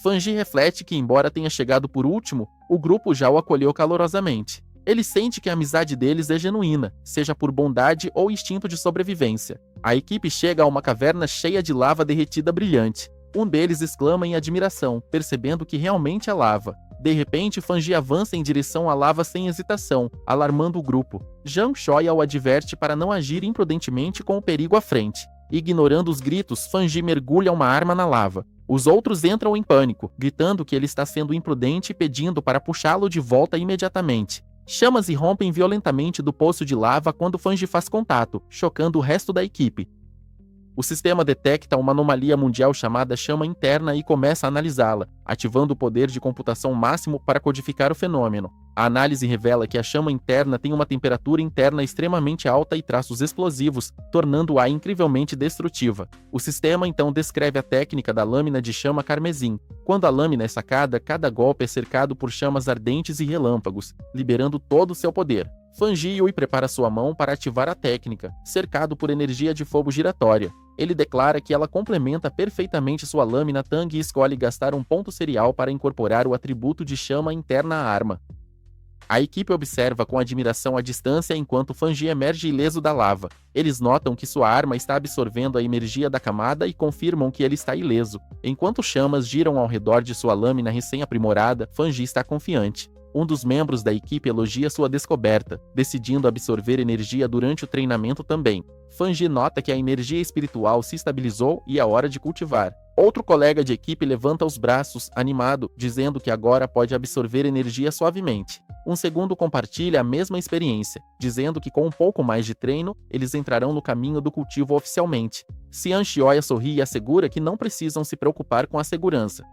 Fanji reflete que, embora tenha chegado por último, o grupo já o acolheu calorosamente. Ele sente que a amizade deles é genuína, seja por bondade ou instinto de sobrevivência. A equipe chega a uma caverna cheia de lava derretida brilhante. Um deles exclama em admiração, percebendo que realmente é lava. De repente, Fanji avança em direção à lava sem hesitação, alarmando o grupo. Zhang Shoi o adverte para não agir imprudentemente com o perigo à frente. Ignorando os gritos, Fanji mergulha uma arma na lava. Os outros entram em pânico, gritando que ele está sendo imprudente e pedindo para puxá-lo de volta imediatamente. Chamas irrompem violentamente do poço de lava quando Fanji faz contato, chocando o resto da equipe. O sistema detecta uma anomalia mundial chamada chama interna e começa a analisá-la, ativando o poder de computação máximo para codificar o fenômeno. A análise revela que a chama interna tem uma temperatura interna extremamente alta e traços explosivos, tornando-a incrivelmente destrutiva. O sistema então descreve a técnica da lâmina de chama carmesim. Quando a lâmina é sacada, cada golpe é cercado por chamas ardentes e relâmpagos, liberando todo o seu poder. Fanji Yui prepara sua mão para ativar a técnica, cercado por energia de fogo giratória. Ele declara que ela complementa perfeitamente sua lâmina Tang e escolhe gastar um ponto serial para incorporar o atributo de chama interna à arma. A equipe observa com admiração a distância enquanto Fanji emerge ileso da lava. Eles notam que sua arma está absorvendo a energia da camada e confirmam que ele está ileso. Enquanto chamas giram ao redor de sua lâmina recém-aprimorada, Fanji está confiante. Um dos membros da equipe elogia sua descoberta, decidindo absorver energia durante o treinamento também. Fanji nota que a energia espiritual se estabilizou e é hora de cultivar. Outro colega de equipe levanta os braços, animado, dizendo que agora pode absorver energia suavemente. Um segundo compartilha a mesma experiência, dizendo que com um pouco mais de treino, eles entrarão no caminho do cultivo oficialmente. Xian Xioia sorri e assegura que não precisam se preocupar com a segurança.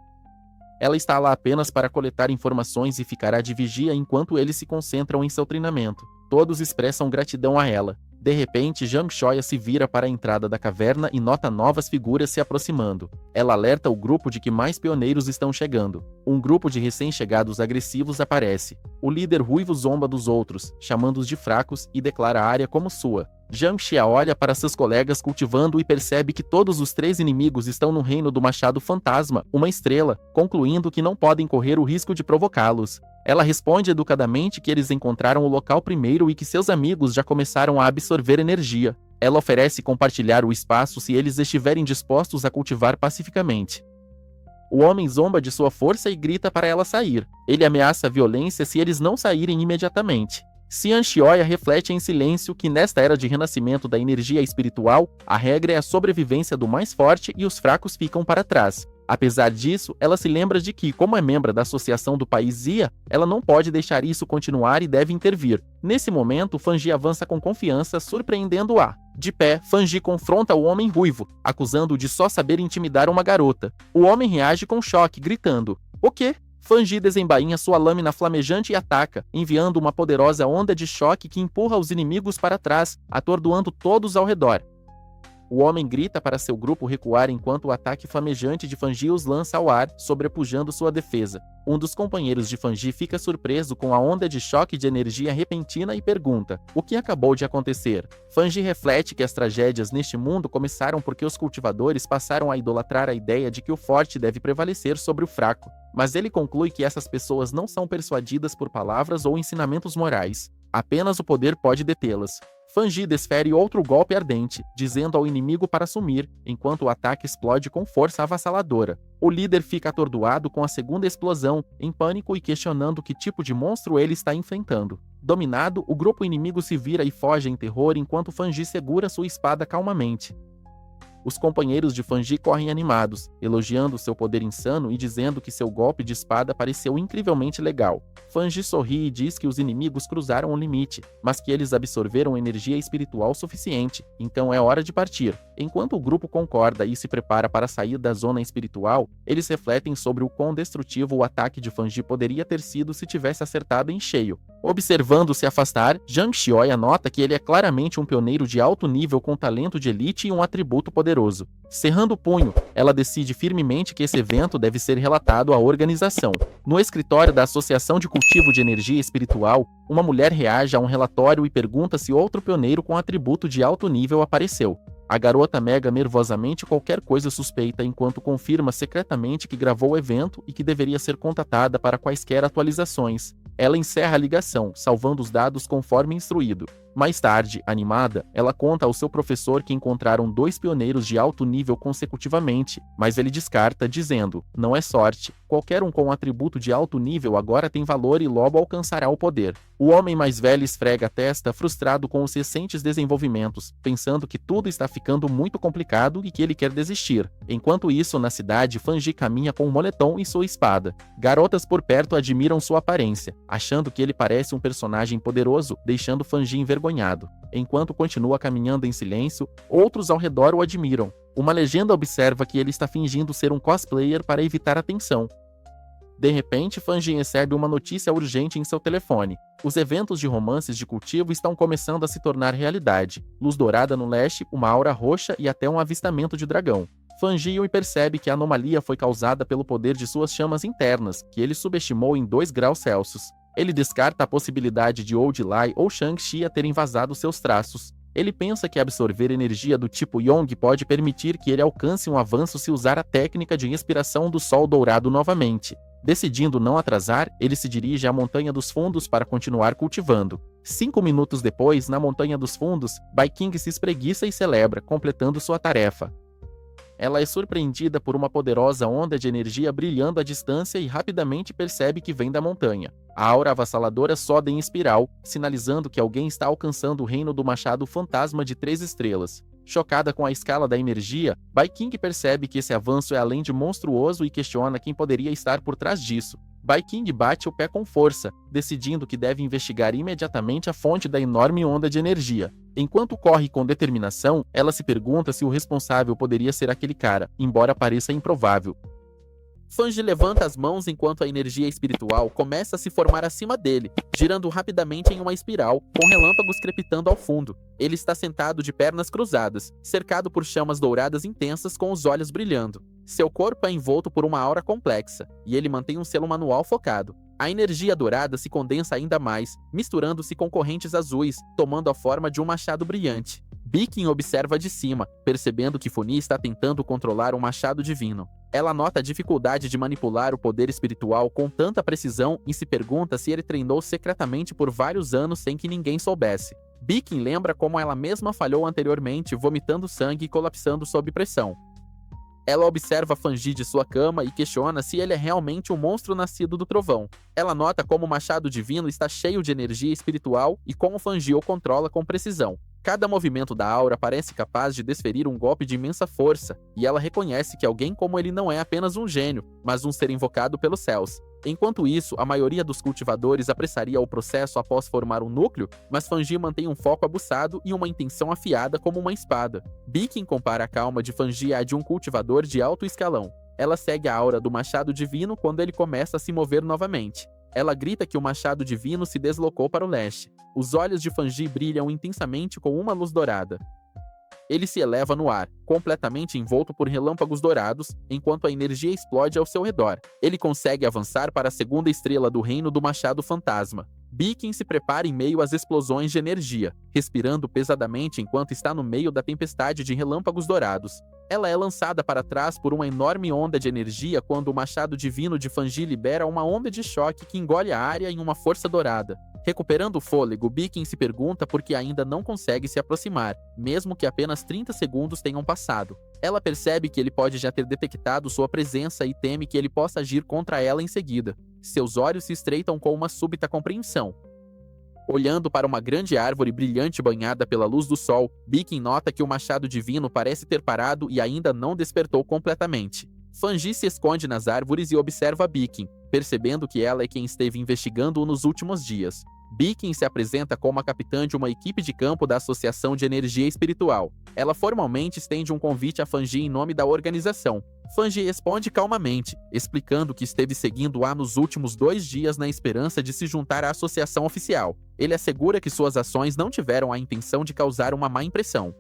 Ela está lá apenas para coletar informações e ficará de vigia enquanto eles se concentram em seu treinamento. Todos expressam gratidão a ela. De repente, Zhang Shoya se vira para a entrada da caverna e nota novas figuras se aproximando. Ela alerta o grupo de que mais pioneiros estão chegando. Um grupo de recém-chegados agressivos aparece. O líder ruivo zomba dos outros, chamando-os de fracos e declara a área como sua. Zhang Xia olha para seus colegas cultivando e percebe que todos os 3 inimigos estão no reino do machado fantasma, uma estrela, concluindo que não podem correr o risco de provocá-los. Ela responde educadamente que eles encontraram o local primeiro e que seus amigos já começaram a absorver energia. Ela oferece compartilhar o espaço se eles estiverem dispostos a cultivar pacificamente. O homem zomba de sua força e grita para ela sair. Ele ameaça a violência se eles não saírem imediatamente. Xian Xioia reflete em silêncio que nesta era de renascimento da energia espiritual, a regra é a sobrevivência do mais forte e os fracos ficam para trás. Apesar disso, ela se lembra de que, como é membro da associação do país Zia, ela não pode deixar isso continuar e deve intervir. Nesse momento, Fanji avança com confiança, surpreendendo-a. De pé, Fanji confronta o homem ruivo, acusando-o de só saber intimidar uma garota. O homem reage com choque, gritando: "O quê?" Fanji desembainha sua lâmina flamejante e ataca, enviando uma poderosa onda de choque que empurra os inimigos para trás, atordoando todos ao redor. O homem grita para seu grupo recuar enquanto o ataque flamejante de Fanji os lança ao ar, sobrepujando sua defesa. Um dos companheiros de Fanji fica surpreso com a onda de choque de energia repentina e pergunta: o que acabou de acontecer? Fanji reflete que as tragédias neste mundo começaram porque os cultivadores passaram a idolatrar a ideia de que o forte deve prevalecer sobre o fraco. Mas ele conclui que essas pessoas não são persuadidas por palavras ou ensinamentos morais. Apenas o poder pode detê-las. Fanji desfere outro golpe ardente, dizendo ao inimigo para sumir, enquanto o ataque explode com força avassaladora. O líder fica atordoado com a segunda explosão, em pânico e questionando que tipo de monstro ele está enfrentando. Dominado, o grupo inimigo se vira e foge em terror enquanto Fanji segura sua espada calmamente. Os companheiros de Fanji correm animados, elogiando seu poder insano e dizendo que seu golpe de espada pareceu incrivelmente legal. Fanji sorri e diz que os inimigos cruzaram o limite, mas que eles absorveram energia espiritual suficiente, então é hora de partir. Enquanto o grupo concorda e se prepara para sair da zona espiritual, eles refletem sobre o quão destrutivo o ataque de Fanji poderia ter sido se tivesse acertado em cheio. Observando se afastar, Zhang Xioia nota que ele é claramente um pioneiro de alto nível com talento de elite e um atributo poderoso. Cerrando o punho, ela decide firmemente que esse evento deve ser relatado à organização. No escritório da Associação de Cultivo de Energia Espiritual, uma mulher reage a um relatório e pergunta se outro pioneiro com atributo de alto nível apareceu. A garota nega nervosamente qualquer coisa suspeita enquanto confirma secretamente que gravou o evento e que deveria ser contatada para quaisquer atualizações. Ela encerra a ligação, salvando os dados conforme instruído. Mais tarde, animada, ela conta ao seu professor que encontraram 2 pioneiros de alto nível consecutivamente, mas ele descarta, dizendo: não é sorte. Qualquer um com um atributo de alto nível agora tem valor e logo alcançará o poder. O homem mais velho esfrega a testa, frustrado com os recentes desenvolvimentos, pensando que tudo está ficando muito complicado e que ele quer desistir. Enquanto isso, na cidade, Fanji caminha com um moletom e sua espada. Garotas por perto admiram sua aparência, achando que ele parece um personagem poderoso, deixando Fanji envergonhado. Enquanto continua caminhando em silêncio, outros ao redor o admiram. Uma legenda observa que ele está fingindo ser um cosplayer para evitar atenção. De repente, Fanji recebe uma notícia urgente em seu telefone. Os eventos de romances de cultivo estão começando a se tornar realidade. Luz dourada no leste, uma aura roxa e até um avistamento de dragão. Fanji percebe que a anomalia foi causada pelo poder de suas chamas internas, que ele subestimou em 2 graus Celsius. Ele descarta a possibilidade de Old Lai ou Shang-Chi terem vazado seus traços. Ele pensa que absorver energia do tipo Yong pode permitir que ele alcance um avanço se usar a técnica de respiração do Sol Dourado novamente. Decidindo não atrasar, ele se dirige à Montanha dos Fundos para continuar cultivando. 5 minutos depois, na Montanha dos Fundos, Bai Qing se espreguiça e celebra, completando sua tarefa. Ela é surpreendida por uma poderosa onda de energia brilhando à distância e rapidamente percebe que vem da montanha. A aura avassaladora sobe em espiral, sinalizando que alguém está alcançando o reino do machado fantasma de 3 estrelas. Chocada com a escala da energia, Bai King percebe que esse avanço é além de monstruoso e questiona quem poderia estar por trás disso. Bai King bate o pé com força, decidindo que deve investigar imediatamente a fonte da enorme onda de energia. Enquanto corre com determinação, ela se pergunta se o responsável poderia ser aquele cara, embora pareça improvável. Fanji levanta as mãos enquanto a energia espiritual começa a se formar acima dele, girando rapidamente em uma espiral, com relâmpagos crepitando ao fundo. Ele está sentado de pernas cruzadas, cercado por chamas douradas intensas com os olhos brilhando. Seu corpo é envolto por uma aura complexa, e ele mantém um selo manual focado. A energia dourada se condensa ainda mais, misturando-se com correntes azuis, tomando a forma de um machado brilhante. Bikin observa de cima, percebendo que Funi está tentando controlar um machado divino. Ela nota a dificuldade de manipular o poder espiritual com tanta precisão e se pergunta se ele treinou secretamente por vários anos sem que ninguém soubesse. Bikin lembra como ela mesma falhou anteriormente, vomitando sangue e colapsando sob pressão. Ela observa Fanji de sua cama e questiona se ele é realmente um monstro nascido do trovão. Ela nota como o machado divino está cheio de energia espiritual e como Fanji o controla com precisão. Cada movimento da aura parece capaz de desferir um golpe de imensa força, e ela reconhece que alguém como ele não é apenas um gênio, mas um ser invocado pelos céus. Enquanto isso, a maioria dos cultivadores apressaria o processo após formar um núcleo, mas Fanji mantém um foco aguçado e uma intenção afiada como uma espada. Bikin compara a calma de Fanji à de um cultivador de alto escalão. Ela segue a aura do machado divino quando ele começa a se mover novamente. Ela grita que o machado divino se deslocou para o leste. Os olhos de Fanji brilham intensamente com uma luz dourada. Ele se eleva no ar, completamente envolto por relâmpagos dourados, enquanto a energia explode ao seu redor. Ele consegue avançar para a segunda estrela do reino do machado fantasma. Bikin se prepara em meio às explosões de energia, respirando pesadamente enquanto está no meio da tempestade de relâmpagos dourados. Ela é lançada para trás por uma enorme onda de energia quando o machado divino de Fanji libera uma onda de choque que engole a área em uma força dourada. Recuperando o fôlego, Bikin se pergunta por que ainda não consegue se aproximar, mesmo que apenas 30 segundos tenham passado. Ela percebe que ele pode já ter detectado sua presença e teme que ele possa agir contra ela em seguida. Seus olhos se estreitam com uma súbita compreensão. Olhando para uma grande árvore brilhante banhada pela luz do sol, Bikin nota que o machado divino parece ter parado e ainda não despertou completamente. Fanji se esconde nas árvores e observa Bikin, percebendo que ela é quem esteve investigando-o nos últimos dias. Bikin se apresenta como a capitã de uma equipe de campo da Associação de Energia Espiritual. Ela formalmente estende um convite a Fanji em nome da organização. Fanji responde calmamente, explicando que esteve seguindo-a nos últimos 2 dias na esperança de se juntar à associação oficial. Ele assegura que suas ações não tiveram a intenção de causar uma má impressão.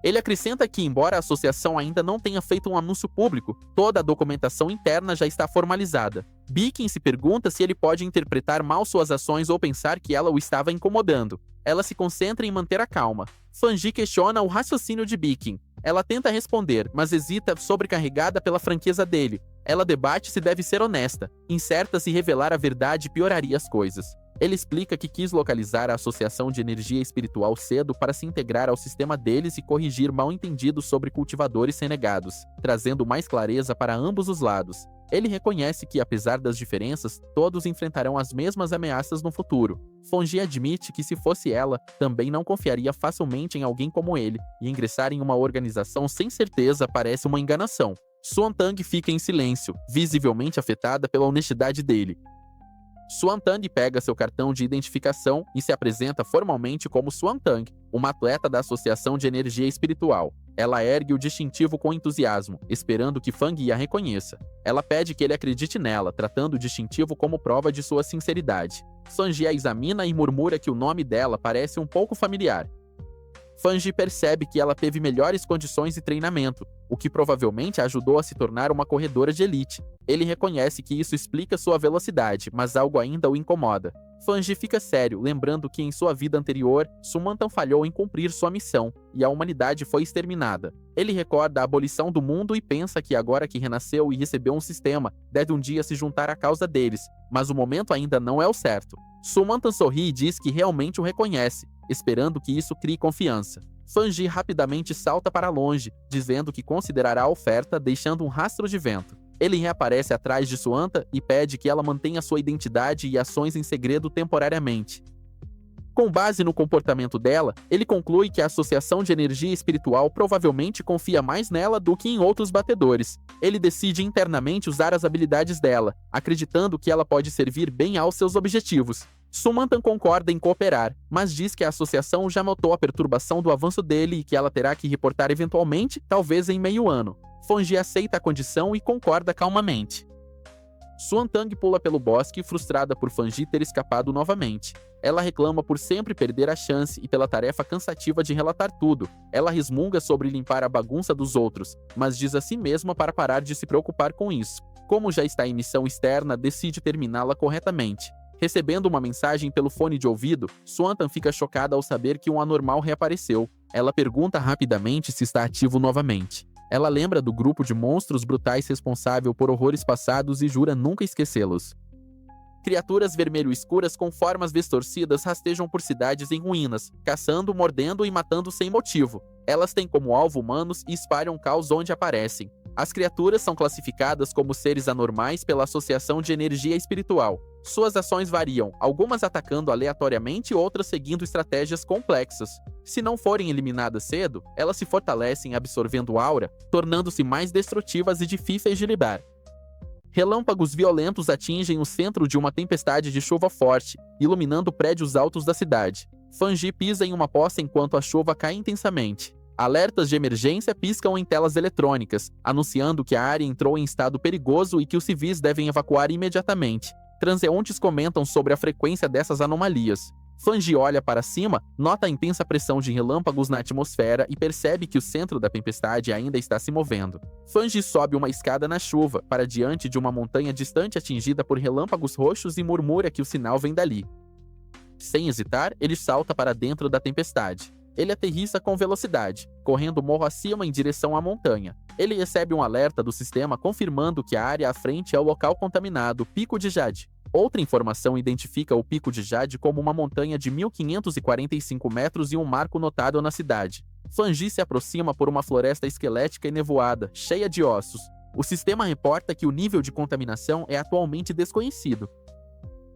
Ele acrescenta que, embora a associação ainda não tenha feito um anúncio público, toda a documentação interna já está formalizada. Bikin se pergunta se ele pode interpretar mal suas ações ou pensar que ela o estava incomodando. Ela se concentra em manter a calma. Fanji questiona o raciocínio de Bikin. Ela tenta responder, mas hesita, sobrecarregada pela franqueza dele. Ela debate se deve ser honesta. Incerta se revelar a verdade pioraria as coisas. Ele explica que quis localizar a Associação de Energia Espiritual cedo para se integrar ao sistema deles e corrigir mal-entendidos sobre cultivadores renegados, trazendo mais clareza para ambos os lados. Ele reconhece que, apesar das diferenças, todos enfrentarão as mesmas ameaças no futuro. Fanji admite que, se fosse ela, também não confiaria facilmente em alguém como ele, e ingressar em uma organização sem certeza parece uma enganação. Suantang fica em silêncio, visivelmente afetada pela honestidade dele. Suantang pega seu cartão de identificação e se apresenta formalmente como Suantang, uma atleta da Associação de Energia Espiritual. Ela ergue o distintivo com entusiasmo, esperando que Fang a reconheça. Ela pede que ele acredite nela, tratando o distintivo como prova de sua sinceridade. Fanji a examina e murmura que o nome dela parece um pouco familiar. Fanji percebe que ela teve melhores condições de treinamento, o que provavelmente a ajudou a se tornar uma corredora de elite. Ele reconhece que isso explica sua velocidade, mas algo ainda o incomoda. Fanji fica sério, lembrando que em sua vida anterior, Sumantan falhou em cumprir sua missão, e a humanidade foi exterminada. Ele recorda a abolição do mundo e pensa que agora que renasceu e recebeu um sistema, deve um dia se juntar à causa deles, mas o momento ainda não é o certo. Sumantan sorri e diz que realmente o reconhece. esperando que isso crie confiança. Fanji rapidamente salta para longe, dizendo que considerará a oferta, deixando um rastro de vento. Ele reaparece atrás de Suanta e pede que ela mantenha sua identidade e ações em segredo temporariamente. Com base no comportamento dela, ele conclui que a Associação de Energia Espiritual provavelmente confia mais nela do que em outros batedores. Ele decide internamente usar as habilidades dela, acreditando que ela pode servir bem aos seus objetivos. Sumantan concorda em cooperar, mas diz que a associação já notou a perturbação do avanço dele e que ela terá que reportar eventualmente, talvez em meio ano. Fanji aceita a condição e concorda calmamente. Suantang pula pelo bosque, frustrada por Fanji ter escapado novamente. Ela reclama por sempre perder a chance e pela tarefa cansativa de relatar tudo. Ela resmunga sobre limpar a bagunça dos outros, mas diz a si mesma para parar de se preocupar com isso. Como já está em missão externa, decide terminá-la corretamente. Recebendo uma mensagem pelo fone de ouvido, Suantan fica chocada ao saber que um anormal reapareceu. Ela pergunta rapidamente se está ativo novamente. Ela lembra do grupo de monstros brutais responsável por horrores passados e jura nunca esquecê-los. Criaturas vermelho-escuras com formas distorcidas rastejam por cidades em ruínas, caçando, mordendo e matando sem motivo. Elas têm como alvo humanos e espalham caos onde aparecem. As criaturas são classificadas como seres anormais pela Associação de Energia Espiritual. Suas ações variam, algumas atacando aleatoriamente e outras seguindo estratégias complexas. Se não forem eliminadas cedo, elas se fortalecem absorvendo aura, tornando-se mais destrutivas e difíceis de lidar. Relâmpagos violentos atingem o centro de uma tempestade de chuva forte, iluminando prédios altos da cidade. Fanji pisa em uma poça enquanto a chuva cai intensamente. Alertas de emergência piscam em telas eletrônicas, anunciando que a área entrou em estado perigoso e que os civis devem evacuar imediatamente. Transeuntes comentam sobre a frequência dessas anomalias. Fanji olha para cima, nota a intensa pressão de relâmpagos na atmosfera e percebe que o centro da tempestade ainda está se movendo. Fanji sobe uma escada na chuva, para diante de uma montanha distante atingida por relâmpagos roxos e murmura que o sinal vem dali. Sem hesitar, ele salta para dentro da tempestade. Ele aterrissa com velocidade, correndo morro acima em direção à montanha. Ele recebe um alerta do sistema confirmando que a área à frente é o local contaminado, Pico de Jade. Outra informação identifica o Pico de Jade como uma montanha de 1.545 metros e um marco notável na cidade. Fanji se aproxima por uma floresta esquelética e nevoada, cheia de ossos. O sistema reporta que o nível de contaminação é atualmente desconhecido.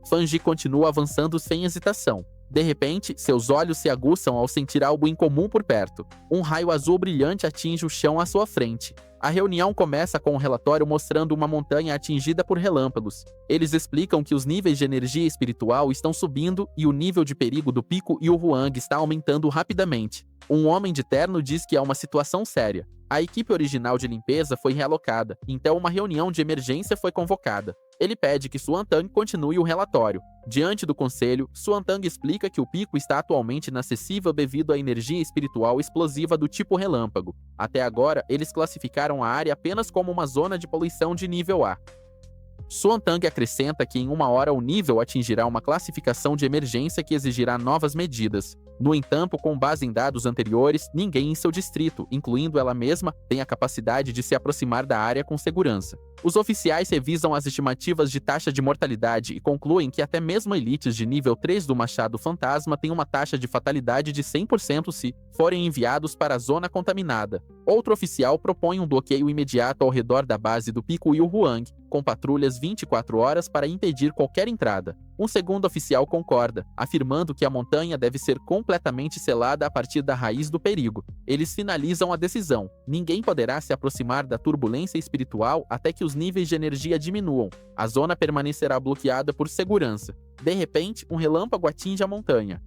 Fanji continua avançando sem hesitação. De repente, seus olhos se aguçam ao sentir algo incomum por perto. Um raio azul brilhante atinge o chão à sua frente. A reunião começa com um relatório mostrando uma montanha atingida por relâmpagos. Eles explicam que os níveis de energia espiritual estão subindo e o nível de perigo do Pico e o Huang está aumentando rapidamente. Um homem de terno diz que é uma situação séria. A equipe original de limpeza foi realocada, então uma reunião de emergência foi convocada. Ele pede que Suantang continue o relatório. Diante do conselho, Suantang explica que o pico está atualmente inacessível devido à energia espiritual explosiva do tipo relâmpago. Até agora, eles classificaram a área apenas como uma zona de poluição de nível A. Suantang acrescenta que em uma hora o nível atingirá uma classificação de emergência que exigirá novas medidas. No entanto, com base em dados anteriores, ninguém em seu distrito, incluindo ela mesma, tem a capacidade de se aproximar da área com segurança. Os oficiais revisam as estimativas de taxa de mortalidade e concluem que até mesmo elites de nível 3 do Machado Fantasma têm uma taxa de fatalidade de 100% se forem enviados para a zona contaminada. Outro oficial propõe um bloqueio imediato ao redor da base do Pico Huang, com patrulhas 24 horas para impedir qualquer entrada. Um segundo oficial concorda, afirmando que a montanha deve ser completamente selada a partir da raiz do perigo. Eles finalizam a decisão. Ninguém poderá se aproximar da turbulência espiritual até que os níveis de energia diminuam. A zona permanecerá bloqueada por segurança. De repente, um relâmpago atinge a montanha.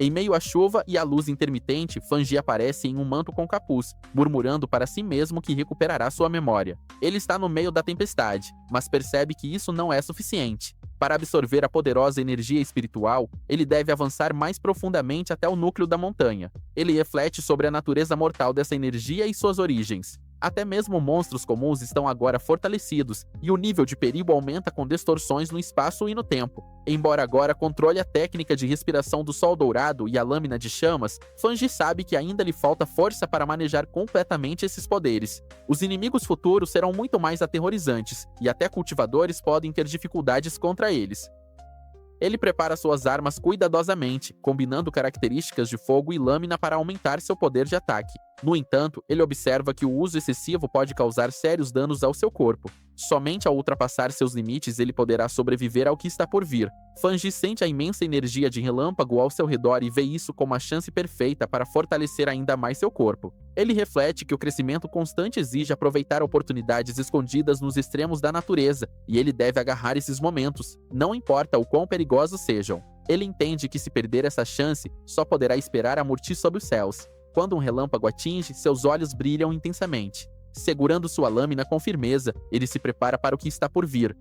Em meio à chuva e à luz intermitente, Fanji aparece em um manto com capuz, murmurando para si mesmo que recuperará sua memória. Ele está no meio da tempestade, mas percebe que isso não é suficiente. Para absorver a poderosa energia espiritual, ele deve avançar mais profundamente até o núcleo da montanha. Ele reflete sobre a natureza mortal dessa energia e suas origens. Até mesmo monstros comuns estão agora fortalecidos, e o nível de perigo aumenta com distorções no espaço e no tempo. Embora agora controle a técnica de respiração do Sol Dourado e a lâmina de chamas, Fanji sabe que ainda lhe falta força para manejar completamente esses poderes. Os inimigos futuros serão muito mais aterrorizantes, e até cultivadores podem ter dificuldades contra eles. Ele prepara suas armas cuidadosamente, combinando características de fogo e lâmina para aumentar seu poder de ataque. No entanto, ele observa que o uso excessivo pode causar sérios danos ao seu corpo. Somente ao ultrapassar seus limites ele poderá sobreviver ao que está por vir. Fanji sente a imensa energia de relâmpago ao seu redor e vê isso como a chance perfeita para fortalecer ainda mais seu corpo. Ele reflete que o crescimento constante exige aproveitar oportunidades escondidas nos extremos da natureza, e ele deve agarrar esses momentos, não importa o quão perigosos sejam. Ele entende que se perder essa chance, só poderá esperar a morte sob os céus. Quando um relâmpago atinge, seus olhos brilham intensamente. Segurando sua lâmina com firmeza, ele se prepara para o que está por vir.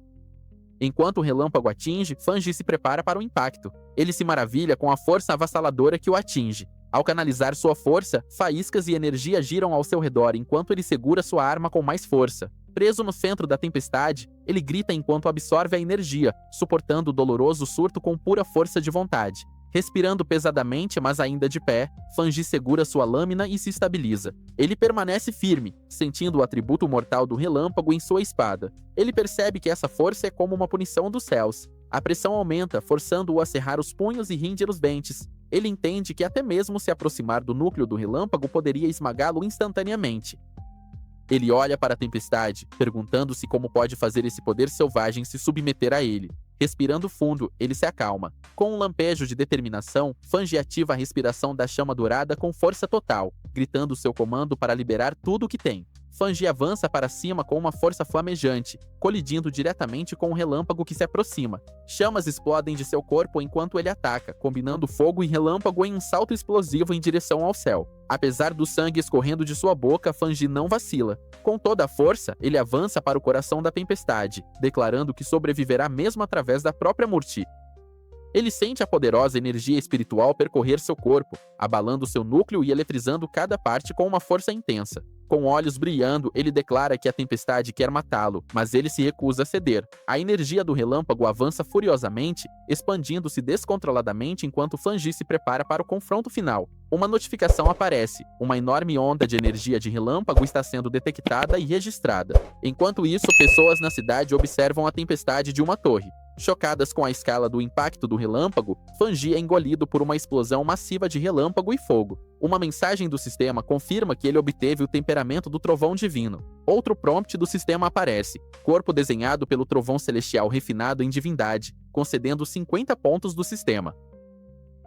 Enquanto o relâmpago atinge, Fanji se prepara para o impacto. Ele se maravilha com a força avassaladora que o atinge. Ao canalizar sua força, faíscas e energia giram ao seu redor enquanto ele segura sua arma com mais força. Preso no centro da tempestade, ele grita enquanto absorve a energia, suportando o doloroso surto com pura força de vontade. Respirando pesadamente, mas ainda de pé, Fanji segura sua lâmina e se estabiliza. Ele permanece firme, sentindo o atributo mortal do relâmpago em sua espada. Ele percebe que essa força é como uma punição dos céus. A pressão aumenta, forçando-o a cerrar os punhos e ringer os dentes. Ele entende que até mesmo se aproximar do núcleo do relâmpago poderia esmagá-lo instantaneamente. Ele olha para a tempestade, perguntando-se como pode fazer esse poder selvagem se submeter a ele. Respirando fundo, ele se acalma. Com um lampejo de determinação, Fanji ativa a respiração da chama dourada com força total, gritando seu comando para liberar tudo o que tem. Fanji avança para cima com uma força flamejante, colidindo diretamente com o relâmpago que se aproxima. Chamas explodem de seu corpo enquanto ele ataca, combinando fogo e relâmpago em um salto explosivo em direção ao céu. Apesar do sangue escorrendo de sua boca, Fanji não vacila. Com toda a força, ele avança para o coração da tempestade, declarando que sobreviverá mesmo através da própria morte. Ele sente a poderosa energia espiritual percorrer seu corpo, abalando seu núcleo e eletrizando cada parte com uma força intensa. Com olhos brilhando, ele declara que a tempestade quer matá-lo, mas ele se recusa a ceder. A energia do relâmpago avança furiosamente, expandindo-se descontroladamente enquanto Fanji se prepara para o confronto final. Uma notificação aparece. Uma enorme onda de energia de relâmpago está sendo detectada e registrada. Enquanto isso, pessoas na cidade observam a tempestade de uma torre. Chocadas com a escala do impacto do relâmpago, Fanji é engolido por uma explosão massiva de relâmpago e fogo. Uma mensagem do sistema confirma que ele obteve o temperamento do trovão divino. Outro prompt do sistema aparece: corpo desenhado pelo trovão celestial refinado em divindade, concedendo 50 pontos do sistema.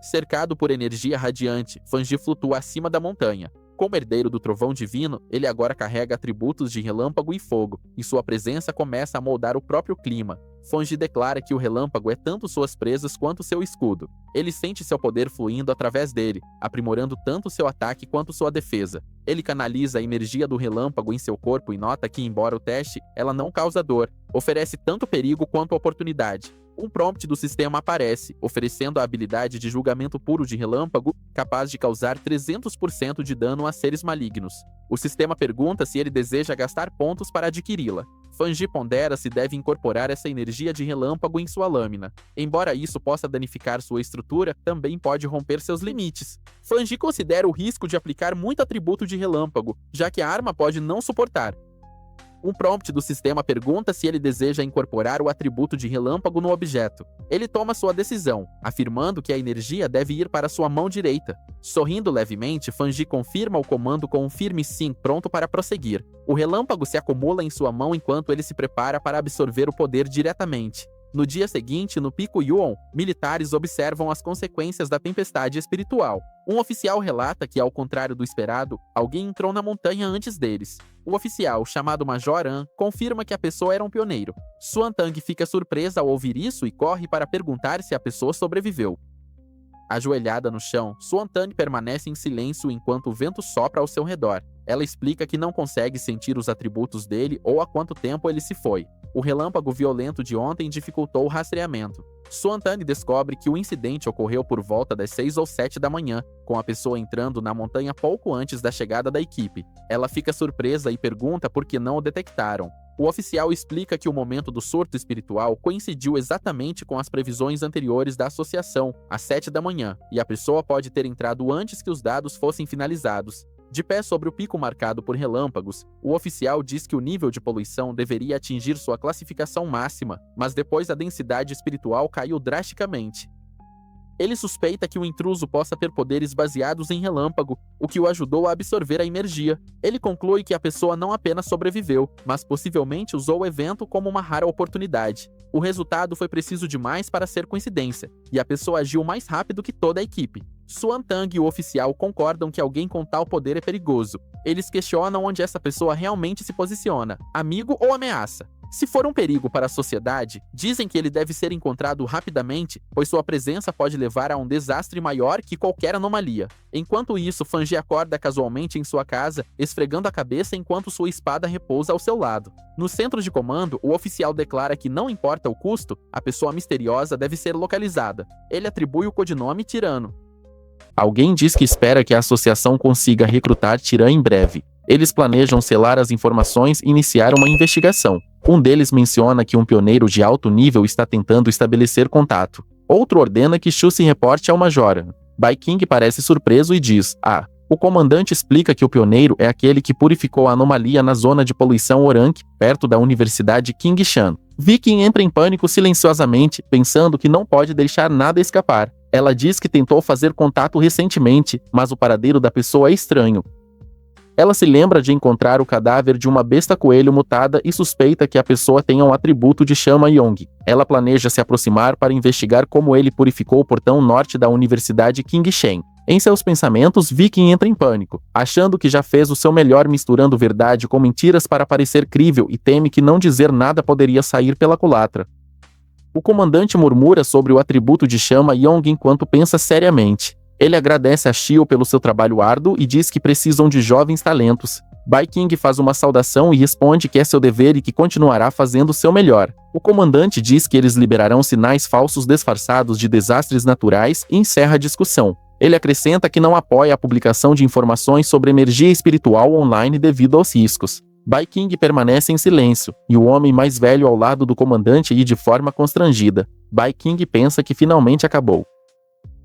Cercado por energia radiante, Fanji flutua acima da montanha. Como herdeiro do trovão divino, ele agora carrega atributos de relâmpago e fogo, e sua presença começa a moldar o próprio clima. Fanji declara que o relâmpago é tanto suas presas quanto seu escudo. Ele sente seu poder fluindo através dele, aprimorando tanto seu ataque quanto sua defesa. Ele canaliza a energia do relâmpago em seu corpo e nota que, embora o teste, ela não causa dor, oferece tanto perigo quanto oportunidade. Um prompt do sistema aparece, oferecendo a habilidade de julgamento puro de relâmpago, capaz de causar 300% de dano a seres malignos. O sistema pergunta se ele deseja gastar pontos para adquiri-la. Fanji pondera se deve incorporar essa energia de relâmpago em sua lâmina. Embora isso possa danificar sua estrutura, também pode romper seus limites. Fanji considera o risco de aplicar muito atributo de relâmpago, já que a arma pode não suportar. Um prompt do sistema pergunta se ele deseja incorporar o atributo de relâmpago no objeto. Ele toma sua decisão, afirmando que a energia deve ir para sua mão direita. Sorrindo levemente, Fanji confirma o comando com um firme sim, pronto para prosseguir. O relâmpago se acumula em sua mão enquanto ele se prepara para absorver o poder diretamente. No dia seguinte, no Pico Yuon, militares observam as consequências da tempestade espiritual. Um oficial relata que, ao contrário do esperado, alguém entrou na montanha antes deles. O oficial, chamado Major An, confirma que a pessoa era um pioneiro. Suantang fica surpresa ao ouvir isso e corre para perguntar se a pessoa sobreviveu. Ajoelhada no chão, Suantang permanece em silêncio enquanto o vento sopra ao seu redor. Ela explica que não consegue sentir os atributos dele ou há quanto tempo ele se foi. O relâmpago violento de ontem dificultou o rastreamento. Suantang descobre que o incidente ocorreu por volta das 6 ou 7 da manhã, com a pessoa entrando na montanha pouco antes da chegada da equipe. Ela fica surpresa e pergunta por que não o detectaram. O oficial explica que o momento do surto espiritual coincidiu exatamente com as previsões anteriores da associação, às 7 da manhã, e a pessoa pode ter entrado antes que os dados fossem finalizados. De pé sobre o pico marcado por relâmpagos, o oficial diz que o nível de poluição deveria atingir sua classificação máxima, mas depois a densidade espiritual caiu drasticamente. Ele suspeita que o intruso possa ter poderes baseados em relâmpago, o que o ajudou a absorver a energia. Ele conclui que a pessoa não apenas sobreviveu, mas possivelmente usou o evento como uma rara oportunidade. O resultado foi preciso demais para ser coincidência, e a pessoa agiu mais rápido que toda a equipe. Suan Tang e o oficial concordam que alguém com tal poder é perigoso. Eles questionam onde essa pessoa realmente se posiciona, amigo ou ameaça. Se for um perigo para a sociedade, dizem que ele deve ser encontrado rapidamente, pois sua presença pode levar a um desastre maior que qualquer anomalia. Enquanto isso, Fanji acorda casualmente em sua casa, esfregando a cabeça enquanto sua espada repousa ao seu lado. No centro de comando, o oficial declara que não importa o custo, a pessoa misteriosa deve ser localizada. Ele atribui o codinome Tirano. Alguém diz que espera que a associação consiga recrutar Tiran em breve. Eles planejam selar as informações e iniciar uma investigação. Um deles menciona que um pioneiro de alto nível está tentando estabelecer contato. Outro ordena que Shu se reporte ao Major. Bai King parece surpreso e diz: o comandante explica que o pioneiro é aquele que purificou a anomalia na zona de poluição Oranque, perto da Universidade Qingshan. Viking entra em pânico silenciosamente, pensando que não pode deixar nada escapar. Ela diz que tentou fazer contato recentemente, mas o paradeiro da pessoa é estranho. Ela se lembra de encontrar o cadáver de uma besta coelho mutada e suspeita que a pessoa tenha um atributo de chama Yong. Ela planeja se aproximar para investigar como ele purificou o portão norte da Universidade Qingshan. Em seus pensamentos, Viking entra em pânico, achando que já fez o seu melhor misturando verdade com mentiras para parecer crível e teme que não dizer nada poderia sair pela culatra. O comandante murmura sobre o atributo de chama Yong enquanto pensa seriamente. Ele agradece a Shio pelo seu trabalho árduo e diz que precisam de jovens talentos. Bai King faz uma saudação e responde que é seu dever e que continuará fazendo o seu melhor. O comandante diz que eles liberarão sinais falsos disfarçados de desastres naturais e encerra a discussão. Ele acrescenta que não apoia a publicação de informações sobre energia espiritual online devido aos riscos. Bai King permanece em silêncio, e o homem mais velho ao lado do comandante ri de forma constrangida. Bai King pensa que finalmente acabou.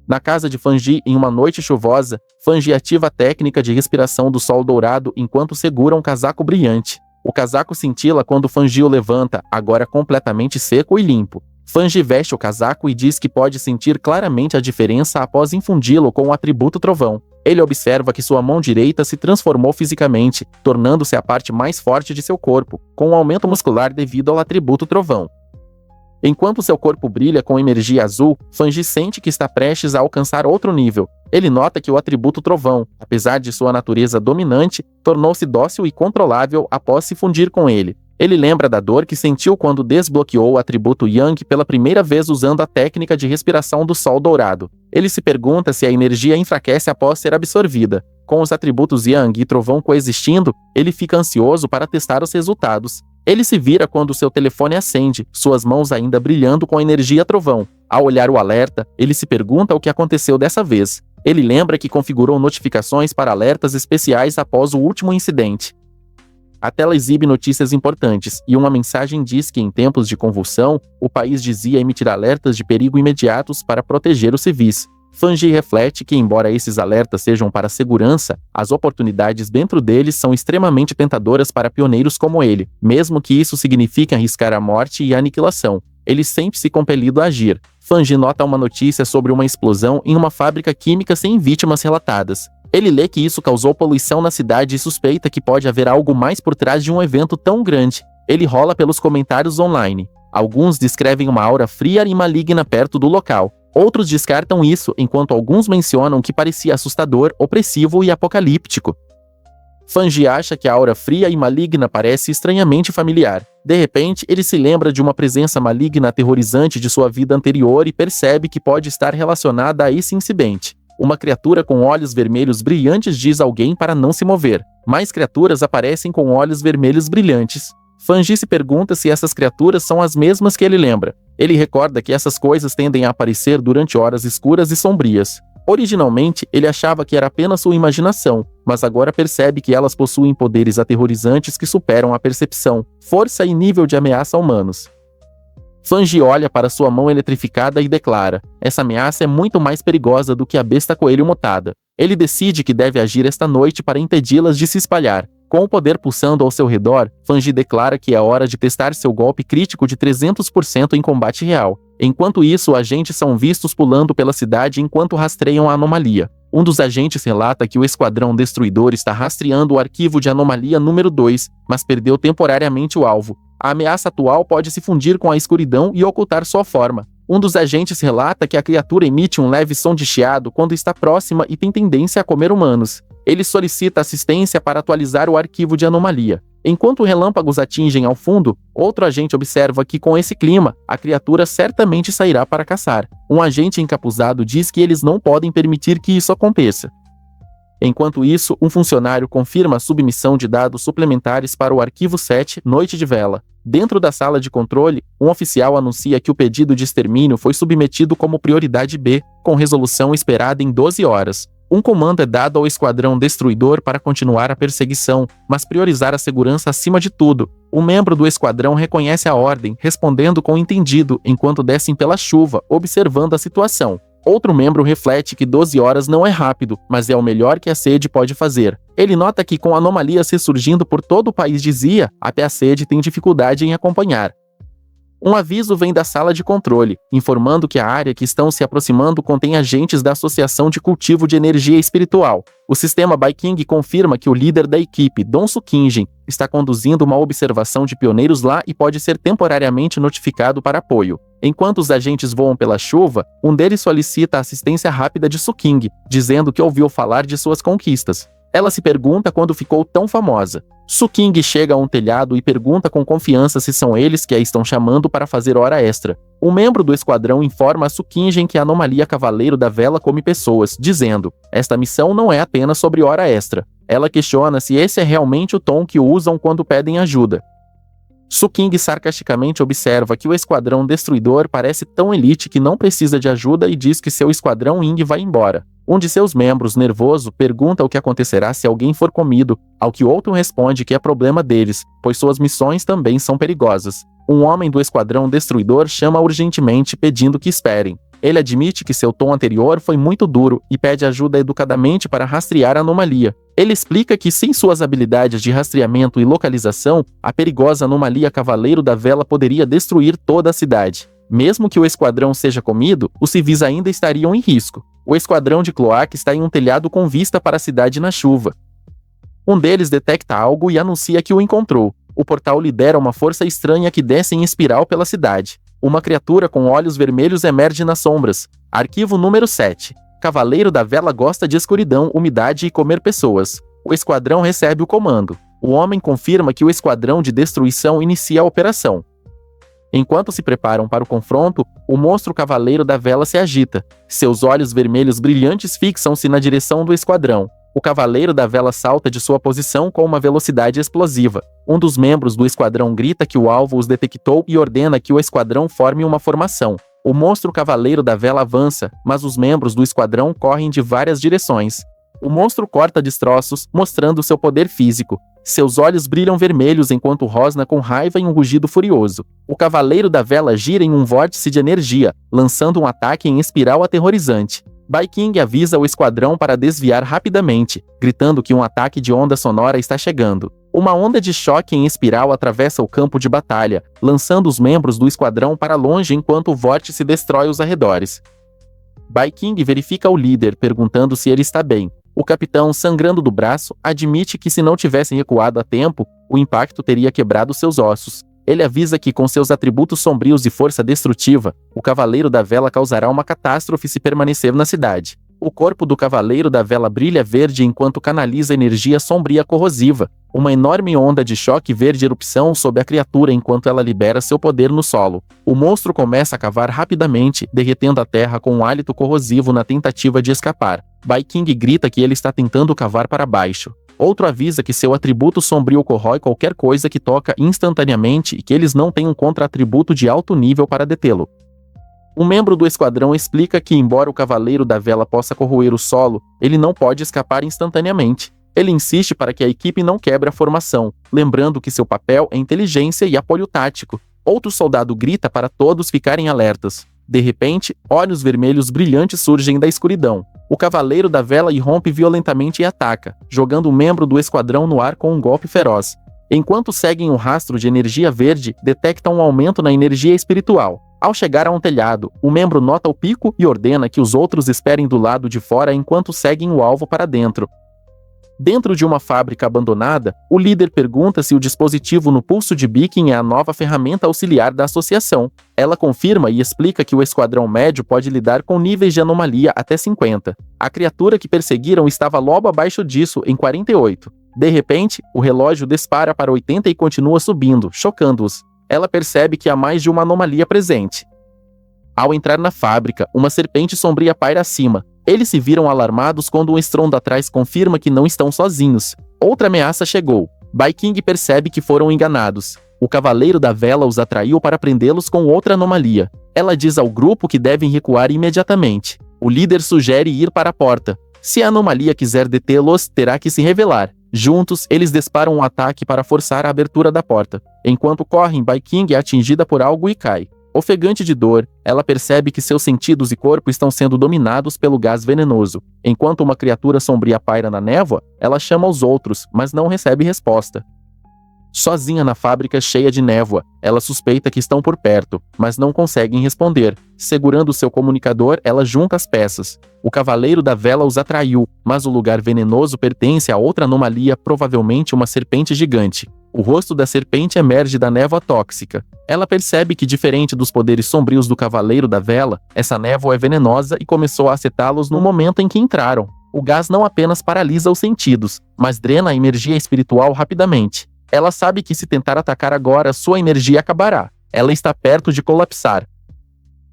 Na casa de Fanji, em uma noite chuvosa, Fanji ativa a técnica de respiração do sol dourado enquanto segura um casaco brilhante. O casaco cintila quando Fanji o levanta, agora completamente seco e limpo. Fanji veste o casaco e diz que pode sentir claramente a diferença após infundi-lo com o atributo trovão. Ele observa que sua mão direita se transformou fisicamente, tornando-se a parte mais forte de seu corpo, com um aumento muscular devido ao atributo trovão. Enquanto seu corpo brilha com energia azul, Fanji sente que está prestes a alcançar outro nível. Ele nota que o atributo trovão, apesar de sua natureza dominante, tornou-se dócil e controlável após se fundir com ele. Ele lembra da dor que sentiu quando desbloqueou o atributo Yang pela primeira vez usando a técnica de respiração do sol dourado. Ele se pergunta se a energia enfraquece após ser absorvida. Com os atributos Yang e trovão coexistindo, ele fica ansioso para testar os resultados. Ele se vira quando seu telefone acende, suas mãos ainda brilhando com a energia trovão. Ao olhar o alerta, ele se pergunta o que aconteceu dessa vez. Ele lembra que configurou notificações para alertas especiais após o último incidente. A tela exibe notícias importantes, e uma mensagem diz que em tempos de convulsão, o país dizia emitir alertas de perigo imediatos para proteger os civis. Fanji reflete que, embora esses alertas sejam para segurança, as oportunidades dentro deles são extremamente tentadoras para pioneiros como ele, mesmo que isso signifique arriscar a morte e a aniquilação. Ele sente-se compelido a agir. Fanji nota uma notícia sobre uma explosão em uma fábrica química sem vítimas relatadas. Ele lê que isso causou poluição na cidade e suspeita que pode haver algo mais por trás de um evento tão grande. Ele rola pelos comentários online. Alguns descrevem uma aura fria e maligna perto do local. Outros descartam isso, enquanto alguns mencionam que parecia assustador, opressivo e apocalíptico. Fanji acha que a aura fria e maligna parece estranhamente familiar. De repente, ele se lembra de uma presença maligna aterrorizante de sua vida anterior e percebe que pode estar relacionada a esse incidente. Uma criatura com olhos vermelhos brilhantes diz a alguém para não se mover. Mais criaturas aparecem com olhos vermelhos brilhantes. Fanji se pergunta se essas criaturas são as mesmas que ele lembra. Ele recorda que essas coisas tendem a aparecer durante horas escuras e sombrias. Originalmente, ele achava que era apenas sua imaginação, mas agora percebe que elas possuem poderes aterrorizantes que superam a percepção, força e nível de ameaça humanos. Fanji olha para sua mão eletrificada e declara: essa ameaça é muito mais perigosa do que a besta coelho mutada. Ele decide que deve agir esta noite para impedi-las de se espalhar. Com o poder pulsando ao seu redor, Fanji declara que é hora de testar seu golpe crítico de 300% em combate real. Enquanto isso, agentes são vistos pulando pela cidade enquanto rastreiam a anomalia. Um dos agentes relata que o Esquadrão Destruidor está rastreando o arquivo de anomalia número 2, mas perdeu temporariamente o alvo. A ameaça atual pode se fundir com a escuridão e ocultar sua forma. Um dos agentes relata que a criatura emite um leve som de chiado quando está próxima e tem tendência a comer humanos. Ele solicita assistência para atualizar o arquivo de anomalia. Enquanto relâmpagos atingem ao fundo, outro agente observa que com esse clima, a criatura certamente sairá para caçar. Um agente encapuzado diz que eles não podem permitir que isso aconteça. Enquanto isso, um funcionário confirma a submissão de dados suplementares para o arquivo 7, Noite de Vela. Dentro da sala de controle, um oficial anuncia que o pedido de extermínio foi submetido como prioridade B, com resolução esperada em 12 horas. Um comando é dado ao Esquadrão Destruidor para continuar a perseguição, mas priorizar a segurança acima de tudo. Um membro do esquadrão reconhece a ordem, respondendo com entendido, enquanto descem pela chuva, observando a situação. Outro membro reflete que 12 horas não é rápido, mas é o melhor que a sede pode fazer. Ele nota que com anomalias ressurgindo por todo o país de Zia, até a sede tem dificuldade em acompanhar. Um aviso vem da sala de controle, informando que a área que estão se aproximando contém agentes da Associação de Cultivo de Energia Espiritual. O sistema Baiking confirma que o líder da equipe, Don Sukingen, está conduzindo uma observação de pioneiros lá e pode ser temporariamente notificado para apoio. Enquanto os agentes voam pela chuva, um deles solicita a assistência rápida de Suking, dizendo que ouviu falar de suas conquistas. Ela se pergunta quando ficou tão famosa. Suking chega a um telhado e pergunta com confiança se são eles que a estão chamando para fazer hora extra. Um membro do esquadrão informa a Sukingen que a anomalia Cavaleiro da Vela come pessoas, dizendo: esta missão não é apenas sobre hora extra. Ela questiona se esse é realmente o tom que usam quando pedem ajuda. Suking sarcasticamente observa que o Esquadrão Destruidor parece tão elite que não precisa de ajuda e diz que seu Esquadrão Ying vai embora. Um de seus membros, nervoso, pergunta o que acontecerá se alguém for comido, ao que outro responde que é problema deles, pois suas missões também são perigosas. Um homem do Esquadrão Destruidor chama urgentemente pedindo que esperem. Ele admite que seu tom anterior foi muito duro e pede ajuda educadamente para rastrear a anomalia. Ele explica que sem suas habilidades de rastreamento e localização, a perigosa anomalia Cavaleiro da Vela poderia destruir toda a cidade. Mesmo que o esquadrão seja comido, os civis ainda estariam em risco. O esquadrão de Cloak está em um telhado com vista para a cidade na chuva. Um deles detecta algo e anuncia que o encontrou. O portal lidera uma força estranha que desce em espiral pela cidade. Uma criatura com olhos vermelhos emerge nas sombras. Arquivo número 7. Cavaleiro da Vela gosta de escuridão, umidade e comer pessoas. O esquadrão recebe o comando. O homem confirma que o esquadrão de destruição inicia a operação. Enquanto se preparam para o confronto, o monstro Cavaleiro da Vela se agita. Seus olhos vermelhos brilhantes fixam-se na direção do esquadrão. O Cavaleiro da Vela salta de sua posição com uma velocidade explosiva. Um dos membros do esquadrão grita que o alvo os detectou e ordena que o esquadrão forme uma formação. O monstro Cavaleiro da Vela avança, mas os membros do esquadrão correm de várias direções. O monstro corta destroços, mostrando seu poder físico. Seus olhos brilham vermelhos enquanto rosna com raiva em um rugido furioso. O Cavaleiro da Vela gira em um vórtice de energia, lançando um ataque em espiral aterrorizante. Baiking avisa o esquadrão para desviar rapidamente, gritando que um ataque de onda sonora está chegando. Uma onda de choque em espiral atravessa o campo de batalha, lançando os membros do esquadrão para longe enquanto o vórtice destrói os arredores. Baiking verifica o líder, perguntando se ele está bem. O capitão, sangrando do braço, admite que se não tivessem recuado a tempo, o impacto teria quebrado seus ossos. Ele avisa que, com seus atributos sombrios e força destrutiva, o Cavaleiro da Vela causará uma catástrofe se permanecer na cidade. O corpo do Cavaleiro da Vela brilha verde enquanto canaliza energia sombria corrosiva. Uma enorme onda de choque verde erupção sob a criatura enquanto ela libera seu poder no solo. O monstro começa a cavar rapidamente, derretendo a terra com um hálito corrosivo na tentativa de escapar. Baiking grita que ele está tentando cavar para baixo. Outro avisa que seu atributo sombrio corrói qualquer coisa que toca instantaneamente e que eles não têm um contra-atributo de alto nível para detê-lo. Um membro do esquadrão explica que, embora o Cavaleiro da Vela possa corroer o solo, ele não pode escapar instantaneamente. Ele insiste para que a equipe não quebre a formação, lembrando que seu papel é inteligência e apoio tático. Outro soldado grita para todos ficarem alertas. De repente, olhos vermelhos brilhantes surgem da escuridão. O Cavaleiro da Vela irrompe violentamente e ataca, jogando um membro do esquadrão no ar com um golpe feroz. Enquanto seguem o rastro de energia verde, detectam um aumento na energia espiritual. Ao chegar a um telhado, o membro nota o pico e ordena que os outros esperem do lado de fora enquanto seguem o alvo para dentro. Dentro de uma fábrica abandonada, o líder pergunta se o dispositivo no pulso de Bikin é a nova ferramenta auxiliar da associação. Ela confirma e explica que o esquadrão médio pode lidar com níveis de anomalia até 50. A criatura que perseguiram estava logo abaixo disso, em 48. De repente, o relógio dispara para 80 e continua subindo, chocando-os. Ela percebe que há mais de uma anomalia presente. Ao entrar na fábrica, uma serpente sombria paira acima. Eles se viram alarmados quando um estrondo atrás confirma que não estão sozinhos. Outra ameaça chegou. Baiking percebe que foram enganados. O Cavaleiro da Vela os atraiu para prendê-los com outra anomalia. Ela diz ao grupo que devem recuar imediatamente. O líder sugere ir para a porta. Se a anomalia quiser detê-los, terá que se revelar. Juntos, eles disparam um ataque para forçar a abertura da porta. Enquanto correm, Baiking é atingida por algo e cai. Ofegante de dor, ela percebe que seus sentidos e corpo estão sendo dominados pelo gás venenoso. Enquanto uma criatura sombria paira na névoa, ela chama os outros, mas não recebe resposta. Sozinha na fábrica cheia de névoa, ela suspeita que estão por perto, mas não conseguem responder. Segurando seu comunicador, ela junta as peças. O Cavaleiro da Vela os atraiu, mas o lugar venenoso pertence a outra anomalia, provavelmente uma serpente gigante. O rosto da serpente emerge da névoa tóxica. Ela percebe que, diferente dos poderes sombrios do Cavaleiro da Vela, essa névoa é venenosa e começou a acetá-los no momento em que entraram. O gás não apenas paralisa os sentidos, mas drena a energia espiritual rapidamente. Ela sabe que se tentar atacar agora, sua energia acabará. Ela está perto de colapsar.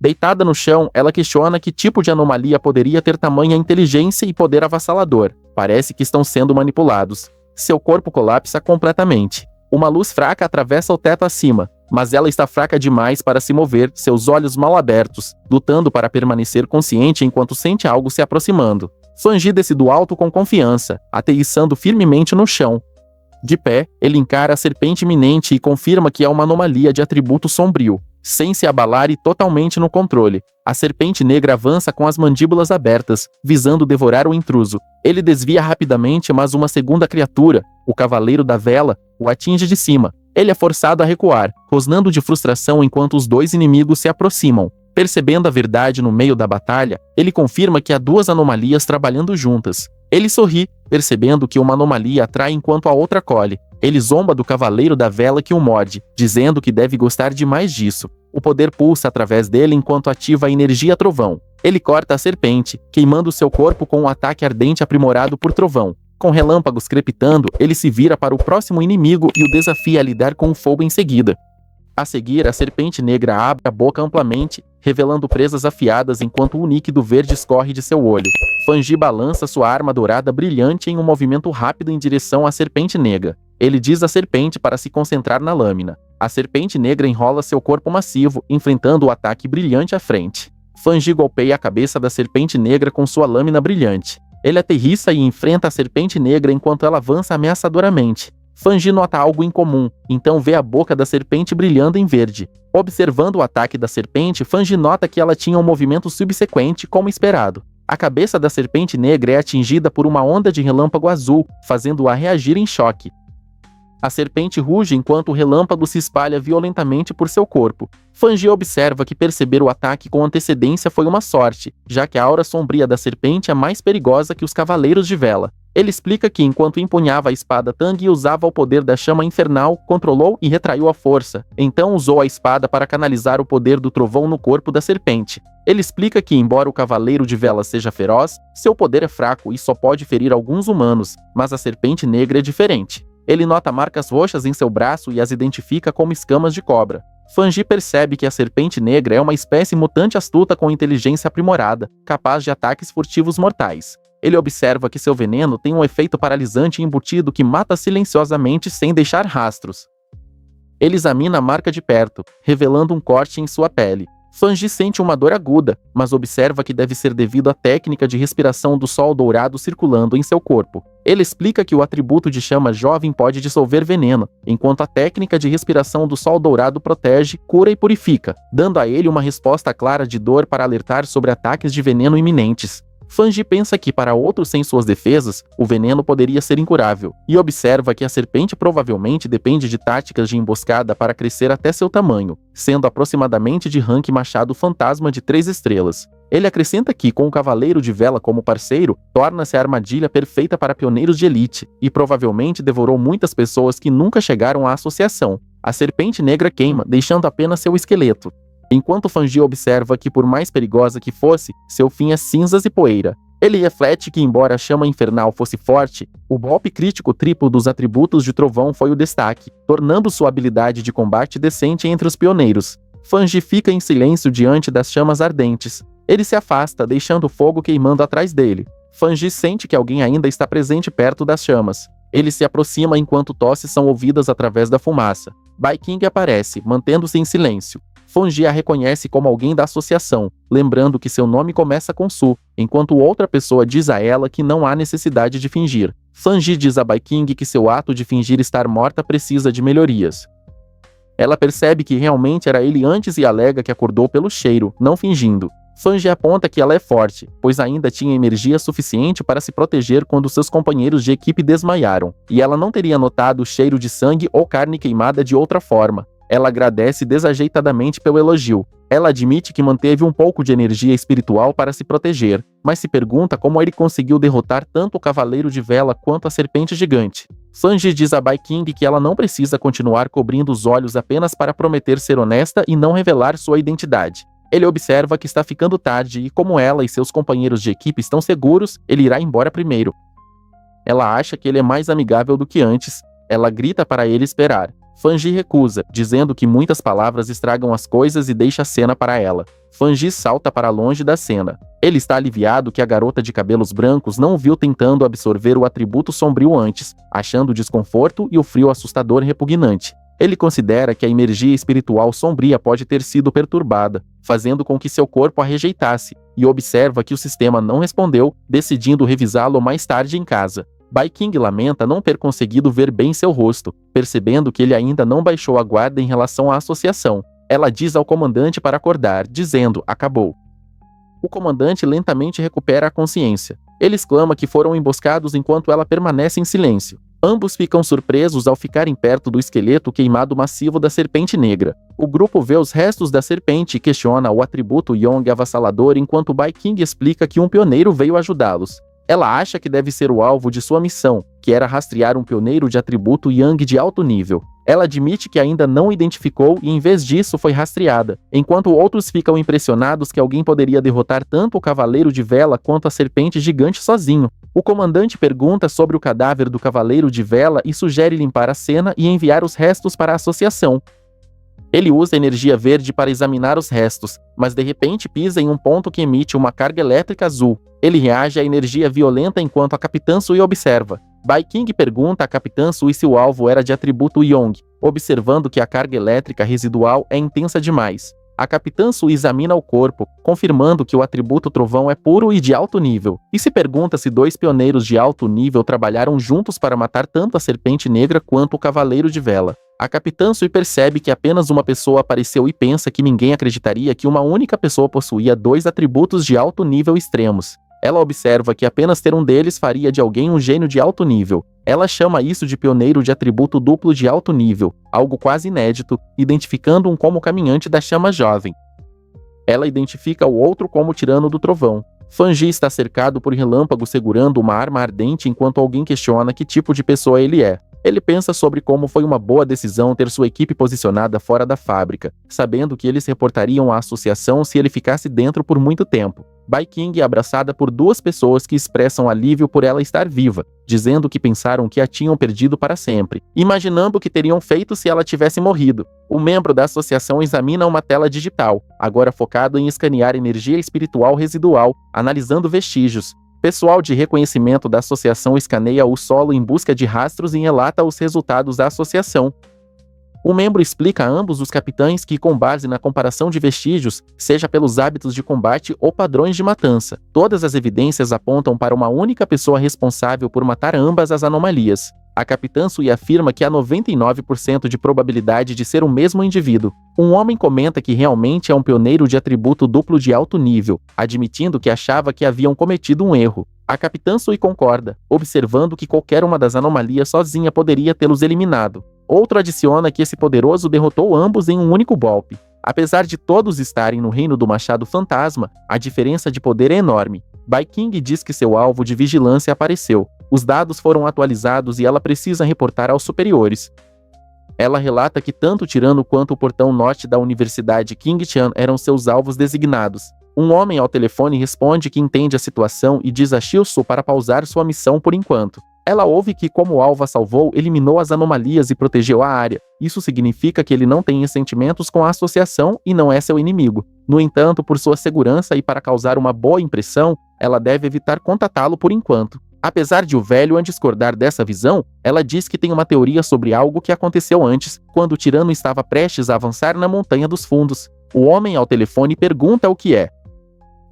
Deitada no chão, ela questiona que tipo de anomalia poderia ter tamanha inteligência e poder avassalador. Parece que estão sendo manipulados. Seu corpo colapsa completamente. Uma luz fraca atravessa o teto acima, mas ela está fraca demais para se mover, seus olhos mal abertos, lutando para permanecer consciente enquanto sente algo se aproximando. Fangi desce do alto com confiança, aterrissando firmemente no chão. De pé, ele encara a serpente iminente e confirma que é uma anomalia de atributo sombrio, sem se abalar e totalmente no controle. A serpente negra avança com as mandíbulas abertas, visando devorar o intruso. Ele desvia rapidamente, mas uma segunda criatura, o Cavaleiro da Vela, o atinge de cima. Ele é forçado a recuar, rosnando de frustração enquanto os dois inimigos se aproximam. Percebendo a verdade no meio da batalha, ele confirma que há duas anomalias trabalhando juntas. Ele sorri, percebendo que uma anomalia atrai enquanto a outra colhe. Ele zomba do Cavaleiro da Vela que o morde, dizendo que deve gostar de mais disso. O poder pulsa através dele enquanto ativa a energia trovão. Ele corta a serpente, queimando seu corpo com um ataque ardente aprimorado por trovão. Com relâmpagos crepitando, ele se vira para o próximo inimigo e o desafia a lidar com o fogo em seguida. A seguir, a serpente negra abre a boca amplamente, revelando presas afiadas enquanto o líquido verde escorre de seu olho. Fangi balança sua arma dourada brilhante em um movimento rápido em direção à serpente negra. Ele diz à serpente para se concentrar na lâmina. A serpente negra enrola seu corpo massivo, enfrentando o ataque brilhante à frente. Fangi golpeia a cabeça da serpente negra com sua lâmina brilhante. Ele aterrissa e enfrenta a serpente negra enquanto ela avança ameaçadoramente. Fangi nota algo incomum, então vê a boca da serpente brilhando em verde. Observando o ataque da serpente, Fangi nota que ela tinha um movimento subsequente, como esperado. A cabeça da serpente negra é atingida por uma onda de relâmpago azul, fazendo-a reagir em choque. A serpente ruge enquanto o relâmpago se espalha violentamente por seu corpo. Fangi observa que perceber o ataque com antecedência foi uma sorte, já que a aura sombria da serpente é mais perigosa que os Cavaleiros de Vela. Ele explica que enquanto empunhava a espada Tang e usava o poder da chama infernal, controlou e retraiu a força. Então usou a espada para canalizar o poder do trovão no corpo da serpente. Ele explica que, embora o Cavaleiro de Vela seja feroz, seu poder é fraco e só pode ferir alguns humanos, mas a serpente negra é diferente. Ele nota marcas roxas em seu braço e as identifica como escamas de cobra. Fangi percebe que a serpente negra é uma espécie mutante astuta com inteligência aprimorada, capaz de ataques furtivos mortais. Ele observa que seu veneno tem um efeito paralisante embutido que mata silenciosamente sem deixar rastros. Ele examina a marca de perto, revelando um corte em sua pele. Fanji sente uma dor aguda, mas observa que deve ser devido à técnica de respiração do sol dourado circulando em seu corpo. Ele explica que o atributo de chama jovem pode dissolver veneno, enquanto a técnica de respiração do sol dourado protege, cura e purifica, dando a ele uma resposta clara de dor para alertar sobre ataques de veneno iminentes. Fanji pensa que, para outros sem suas defesas, o veneno poderia ser incurável, e observa que a serpente provavelmente depende de táticas de emboscada para crescer até seu tamanho, sendo aproximadamente de rank machado fantasma de 3 estrelas. Ele acrescenta que, com o Cavaleiro de Vela como parceiro, torna-se a armadilha perfeita para pioneiros de elite, e provavelmente devorou muitas pessoas que nunca chegaram à associação. A serpente negra queima, deixando apenas seu esqueleto. Enquanto Fanji observa que, por mais perigosa que fosse, seu fim é cinzas e poeira. Ele reflete que, embora a chama infernal fosse forte, o golpe crítico triplo dos atributos de trovão foi o destaque, tornando sua habilidade de combate decente entre os pioneiros. Fanji fica em silêncio diante das chamas ardentes. Ele se afasta, deixando o fogo queimando atrás dele. Fanji sente que alguém ainda está presente perto das chamas. Ele se aproxima enquanto tosses são ouvidas através da fumaça. Bai King aparece, mantendo-se em silêncio. Fanji a reconhece como alguém da associação, lembrando que seu nome começa com Su, enquanto outra pessoa diz a ela que não há necessidade de fingir. Fanji diz a Bai King que seu ato de fingir estar morta precisa de melhorias. Ela percebe que realmente era ele antes e alega que acordou pelo cheiro, não fingindo. Fanji aponta que ela é forte, pois ainda tinha energia suficiente para se proteger quando seus companheiros de equipe desmaiaram, e ela não teria notado o cheiro de sangue ou carne queimada de outra forma. Ela agradece desajeitadamente pelo elogio. Ela admite que manteve um pouco de energia espiritual para se proteger, mas se pergunta como ele conseguiu derrotar tanto o Cavaleiro de Vela quanto a Serpente Gigante. Fanji diz a Bai King que ela não precisa continuar cobrindo os olhos apenas para prometer ser honesta e não revelar sua identidade. Ele observa que está ficando tarde e, como ela e seus companheiros de equipe estão seguros, ele irá embora primeiro. Ela acha que ele é mais amigável do que antes. Ela grita para ele esperar. Fanji recusa, dizendo que muitas palavras estragam as coisas e deixa a cena para ela. Fanji salta para longe da cena. Ele está aliviado que a garota de cabelos brancos não o viu tentando absorver o atributo sombrio antes, achando o desconforto e o frio assustador repugnante. Ele considera que a energia espiritual sombria pode ter sido perturbada, fazendo com que seu corpo a rejeitasse, e observa que o sistema não respondeu, decidindo revisá-lo mais tarde em casa. Bai King lamenta não ter conseguido ver bem seu rosto, percebendo que ele ainda não baixou a guarda em relação à associação. Ela diz ao comandante para acordar, dizendo, acabou. O comandante lentamente recupera a consciência. Ele exclama que foram emboscados enquanto ela permanece em silêncio. Ambos ficam surpresos ao ficarem perto do esqueleto queimado massivo da Serpente Negra. O grupo vê os restos da serpente e questiona o atributo Yong avassalador enquanto Bai King explica que um pioneiro veio ajudá-los. Ela acha que deve ser o alvo de sua missão, que era rastrear um pioneiro de atributo Yang de alto nível. Ela admite que ainda não identificou e, em vez disso, foi rastreada, enquanto outros ficam impressionados que alguém poderia derrotar tanto o Cavaleiro de Vela quanto a Serpente Gigante sozinho. O comandante pergunta sobre o cadáver do Cavaleiro de Vela e sugere limpar a cena e enviar os restos para a associação. Ele usa energia verde para examinar os restos, mas de repente pisa em um ponto que emite uma carga elétrica azul. Ele reage à energia violenta enquanto a Capitã Sui observa. Bai King pergunta à Capitã Sui se o alvo era de atributo Yong, observando que a carga elétrica residual é intensa demais. A Capitã Sui examina o corpo, confirmando que o atributo trovão é puro e de alto nível, e se pergunta se 2 pioneiros de alto nível trabalharam juntos para matar tanto a Serpente Negra quanto o Cavaleiro de Vela. A Capitã Sui percebe que apenas uma pessoa apareceu e pensa que ninguém acreditaria que uma única pessoa possuía 2 atributos de alto nível extremos. Ela observa que apenas ter um deles faria de alguém um gênio de alto nível. Ela chama isso de pioneiro de atributo duplo de alto nível, algo quase inédito, identificando um como caminhante da chama jovem. Ela identifica o outro como tirano do trovão. Fanji está cercado por relâmpagos segurando uma arma ardente enquanto alguém questiona que tipo de pessoa ele é. Ele pensa sobre como foi uma boa decisão ter sua equipe posicionada fora da fábrica, sabendo que eles reportariam à associação se ele ficasse dentro por muito tempo. Bai King é abraçada por 2 pessoas que expressam alívio por ela estar viva, dizendo que pensaram que a tinham perdido para sempre, imaginando o que teriam feito se ela tivesse morrido. O membro da associação examina uma tela digital, agora focado em escanear energia espiritual residual, analisando vestígios. Pessoal de reconhecimento da associação escaneia o solo em busca de rastros e relata os resultados da associação. O membro explica a ambos os capitães que, com base na comparação de vestígios, seja pelos hábitos de combate ou padrões de matança, todas as evidências apontam para uma única pessoa responsável por matar ambas as anomalias. A capitã Sui afirma que há 99% de probabilidade de ser o mesmo indivíduo. Um homem comenta que realmente é um pioneiro de atributo duplo de alto nível, admitindo que achava que haviam cometido um erro. A capitã Sui concorda, observando que qualquer uma das anomalias sozinha poderia tê-los eliminado. Outro adiciona que esse poderoso derrotou ambos em um único golpe. Apesar de todos estarem no reino do Machado Fantasma, a diferença de poder é enorme. Bai King diz que seu alvo de vigilância apareceu. Os dados foram atualizados e ela precisa reportar aos superiores. Ela relata que tanto o tirano quanto o portão norte da Universidade King Chan eram seus alvos designados. Um homem ao telefone responde que entende a situação e diz a Shilsu para pausar sua missão por enquanto. Ela ouve que, como o alvo a salvou, eliminou as anomalias e protegeu a área. Isso significa que ele não tem ressentimentos com a associação e não é seu inimigo. No entanto, por sua segurança e para causar uma boa impressão, ela deve evitar contatá-lo por enquanto. Apesar de o velho discordar dessa visão, ela diz que tem uma teoria sobre algo que aconteceu antes, quando o tirano estava prestes a avançar na Montanha dos Fundos. O homem ao telefone pergunta o que é.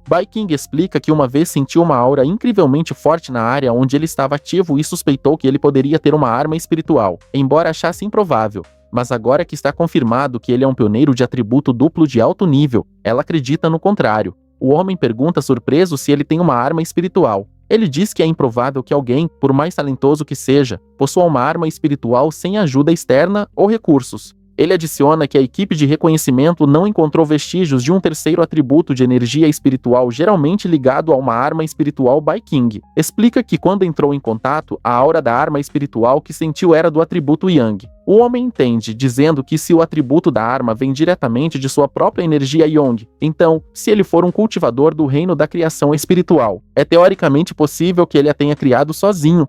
Bai King explica que uma vez sentiu uma aura incrivelmente forte na área onde ele estava ativo e suspeitou que ele poderia ter uma arma espiritual, embora achasse improvável. Mas agora que está confirmado que ele é um pioneiro de atributo duplo de alto nível, ela acredita no contrário. O homem pergunta surpreso se ele tem uma arma espiritual. Ele diz que é improvável que alguém, por mais talentoso que seja, possua uma arma espiritual sem ajuda externa ou recursos. Ele adiciona que a equipe de reconhecimento não encontrou vestígios de um terceiro atributo de energia espiritual geralmente ligado a uma arma espiritual Bai King. Explica que quando entrou em contato, a aura da arma espiritual que sentiu era do atributo Yang. O homem entende, dizendo que se o atributo da arma vem diretamente de sua própria energia Yong, então, se ele for um cultivador do reino da criação espiritual, é teoricamente possível que ele a tenha criado sozinho.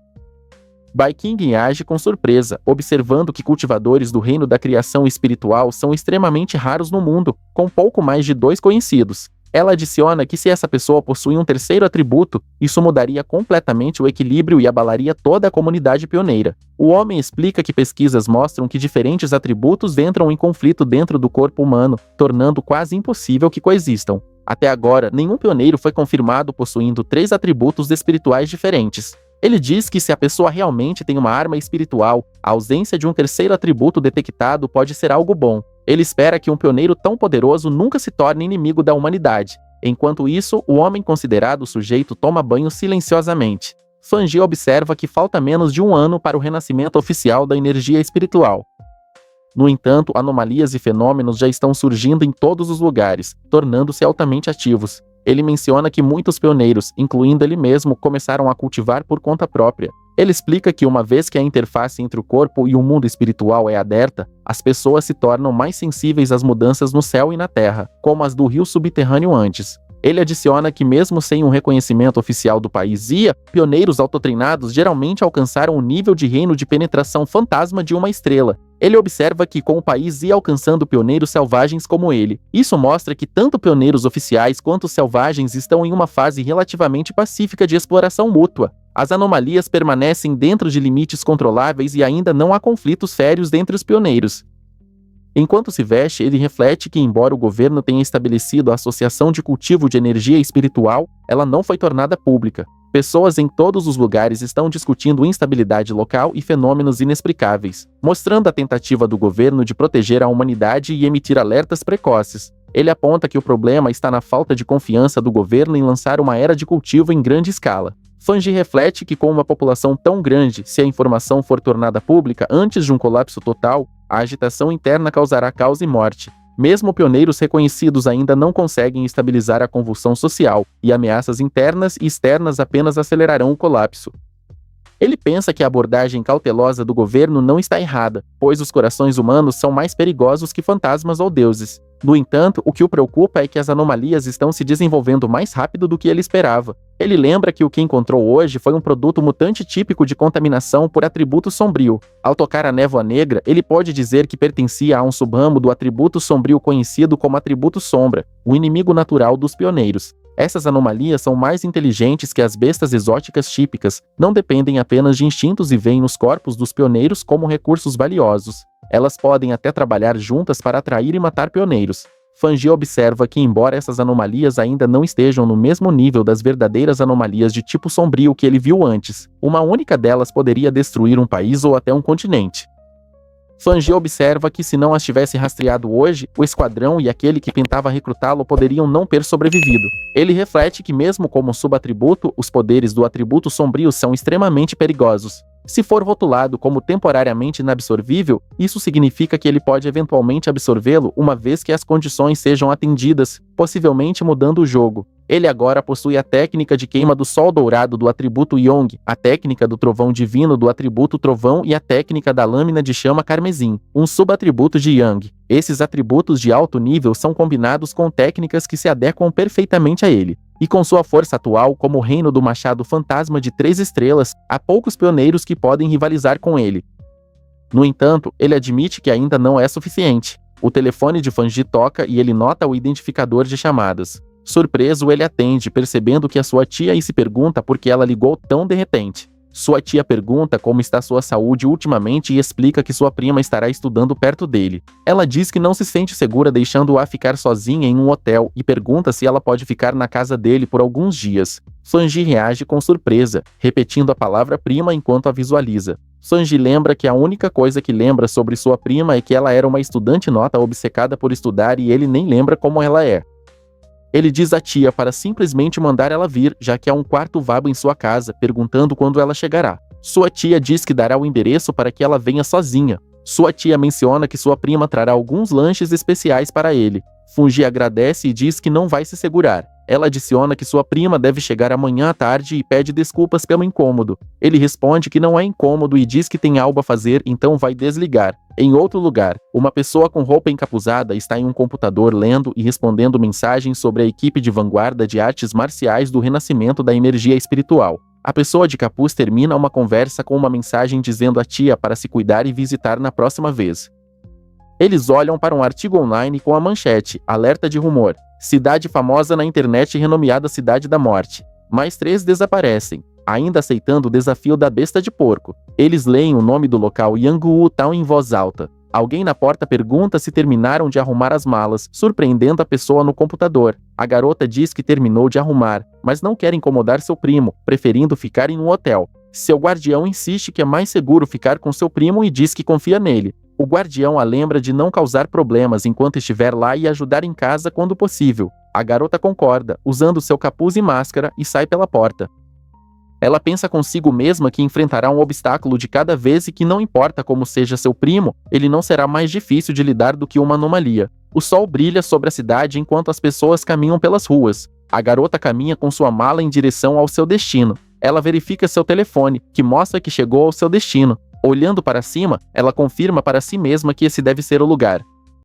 Bai King age com surpresa, observando que cultivadores do reino da criação espiritual são extremamente raros no mundo, com pouco mais de 2 conhecidos. Ela adiciona que se essa pessoa possui um terceiro atributo, isso mudaria completamente o equilíbrio e abalaria toda a comunidade pioneira. O homem explica que pesquisas mostram que diferentes atributos entram em conflito dentro do corpo humano, tornando quase impossível que coexistam. Até agora, nenhum pioneiro foi confirmado possuindo 3 atributos espirituais diferentes. Ele diz que se a pessoa realmente tem uma arma espiritual, a ausência de um terceiro atributo detectado pode ser algo bom. Ele espera que um pioneiro tão poderoso nunca se torne inimigo da humanidade. Enquanto isso, o homem considerado sujeito toma banho silenciosamente. Fanji observa que falta menos de 1 ano para o renascimento oficial da energia espiritual. No entanto, anomalias e fenômenos já estão surgindo em todos os lugares, tornando-se altamente ativos. Ele menciona que muitos pioneiros, incluindo ele mesmo, começaram a cultivar por conta própria. Ele explica que uma vez que a interface entre o corpo e o mundo espiritual é aberta, as pessoas se tornam mais sensíveis às mudanças no céu e na terra, como as do rio subterrâneo antes. Ele adiciona que mesmo sem um reconhecimento oficial do país Ia, pioneiros autotreinados geralmente alcançaram o nível de reino de penetração fantasma de uma estrela. Ele observa que com o país Ia alcançando pioneiros selvagens como ele, isso mostra que tanto pioneiros oficiais quanto selvagens estão em uma fase relativamente pacífica de exploração mútua. As anomalias permanecem dentro de limites controláveis e ainda não há conflitos sérios dentre os pioneiros. Enquanto se veste, ele reflete que, embora o governo tenha estabelecido a Associação de Cultivo de Energia Espiritual, ela não foi tornada pública. Pessoas em todos os lugares estão discutindo instabilidade local e fenômenos inexplicáveis, mostrando a tentativa do governo de proteger a humanidade e emitir alertas precoces. Ele aponta que o problema está na falta de confiança do governo em lançar uma era de cultivo em grande escala. Fanji reflete que com uma população tão grande, se a informação for tornada pública antes de um colapso total, a agitação interna causará caos e morte. Mesmo pioneiros reconhecidos ainda não conseguem estabilizar a convulsão social, e ameaças internas e externas apenas acelerarão o colapso. Ele pensa que a abordagem cautelosa do governo não está errada, pois os corações humanos são mais perigosos que fantasmas ou deuses. No entanto, o que o preocupa é que as anomalias estão se desenvolvendo mais rápido do que ele esperava. Ele lembra que o que encontrou hoje foi um produto mutante típico de contaminação por atributo sombrio. Ao tocar a névoa negra, ele pode dizer que pertencia a um subramo do atributo sombrio conhecido como atributo sombra, o inimigo natural dos pioneiros. Essas anomalias são mais inteligentes que as bestas exóticas típicas, não dependem apenas de instintos e veem nos corpos dos pioneiros como recursos valiosos. Elas podem até trabalhar juntas para atrair e matar pioneiros. Fanji observa que, embora essas anomalias ainda não estejam no mesmo nível das verdadeiras anomalias de tipo sombrio que ele viu antes, uma única delas poderia destruir um país ou até um continente. Fanji observa que, se não as tivesse rastreado hoje, o esquadrão e aquele que tentava recrutá-lo poderiam não ter sobrevivido. Ele reflete que, mesmo como subatributo, os poderes do atributo sombrio são extremamente perigosos. Se for rotulado como temporariamente inabsorvível, isso significa que ele pode eventualmente absorvê-lo uma vez que as condições sejam atendidas, possivelmente mudando o jogo. Ele agora possui a técnica de queima do sol dourado do atributo Yong, a técnica do trovão divino do atributo trovão e a técnica da lâmina de chama carmesim, um subatributo de Yang. Esses atributos de alto nível são combinados com técnicas que se adequam perfeitamente a ele. E com sua força atual como o reino do machado fantasma de 3 estrelas, há poucos pioneiros que podem rivalizar com ele. No entanto, ele admite que ainda não é suficiente. O telefone de Fanji toca e ele nota o identificador de chamadas. Surpreso, ele atende, percebendo que é sua tia e se pergunta por que ela ligou tão de repente. Sua tia pergunta como está sua saúde ultimamente e explica que sua prima estará estudando perto dele. Ela diz que não se sente segura deixando-a ficar sozinha em um hotel e pergunta se ela pode ficar na casa dele por alguns dias. Fanji reage com surpresa, repetindo a palavra prima enquanto a visualiza. Fanji lembra que a única coisa que lembra sobre sua prima é que ela era uma estudante nota obcecada por estudar e ele nem lembra como ela é. Ele diz à tia para simplesmente mandar ela vir, já que há um quarto vago em sua casa, perguntando quando ela chegará. Sua tia diz que dará o endereço para que ela venha sozinha. Sua tia menciona que sua prima trará alguns lanches especiais para ele. Fanji agradece e diz que não vai se segurar. Ela adiciona que sua prima deve chegar amanhã à tarde e pede desculpas pelo incômodo. Ele responde que não é incômodo e diz que tem algo a fazer, então vai desligar. Em outro lugar, uma pessoa com roupa encapuzada está em um computador lendo e respondendo mensagens sobre a equipe de vanguarda de artes marciais do renascimento da energia espiritual. A pessoa de capuz termina uma conversa com uma mensagem dizendo à tia para se cuidar e visitar na próxima vez. Eles olham para um artigo online com a manchete, alerta de rumor, cidade famosa na internet renomeada Cidade da Morte. Mais 3 desaparecem, ainda aceitando o desafio da besta de porco. Eles leem o nome do local Yangu Town em voz alta. Alguém na porta pergunta se terminaram de arrumar as malas, surpreendendo a pessoa no computador. A garota diz que terminou de arrumar, mas não quer incomodar seu primo, preferindo ficar em um hotel. Seu guardião insiste que é mais seguro ficar com seu primo e diz que confia nele. O guardião a lembra de não causar problemas enquanto estiver lá e ajudar em casa quando possível. A garota concorda, usando seu capuz e máscara, e sai pela porta. Ela pensa consigo mesma que enfrentará um obstáculo de cada vez e que não importa como seja seu primo, ele não será mais difícil de lidar do que uma anomalia. O sol brilha sobre a cidade enquanto as pessoas caminham pelas ruas. A garota caminha com sua mala em direção ao seu destino. Ela verifica seu telefone, que mostra que chegou ao seu destino. Olhando para cima, ela confirma para si mesma que esse deve ser o lugar.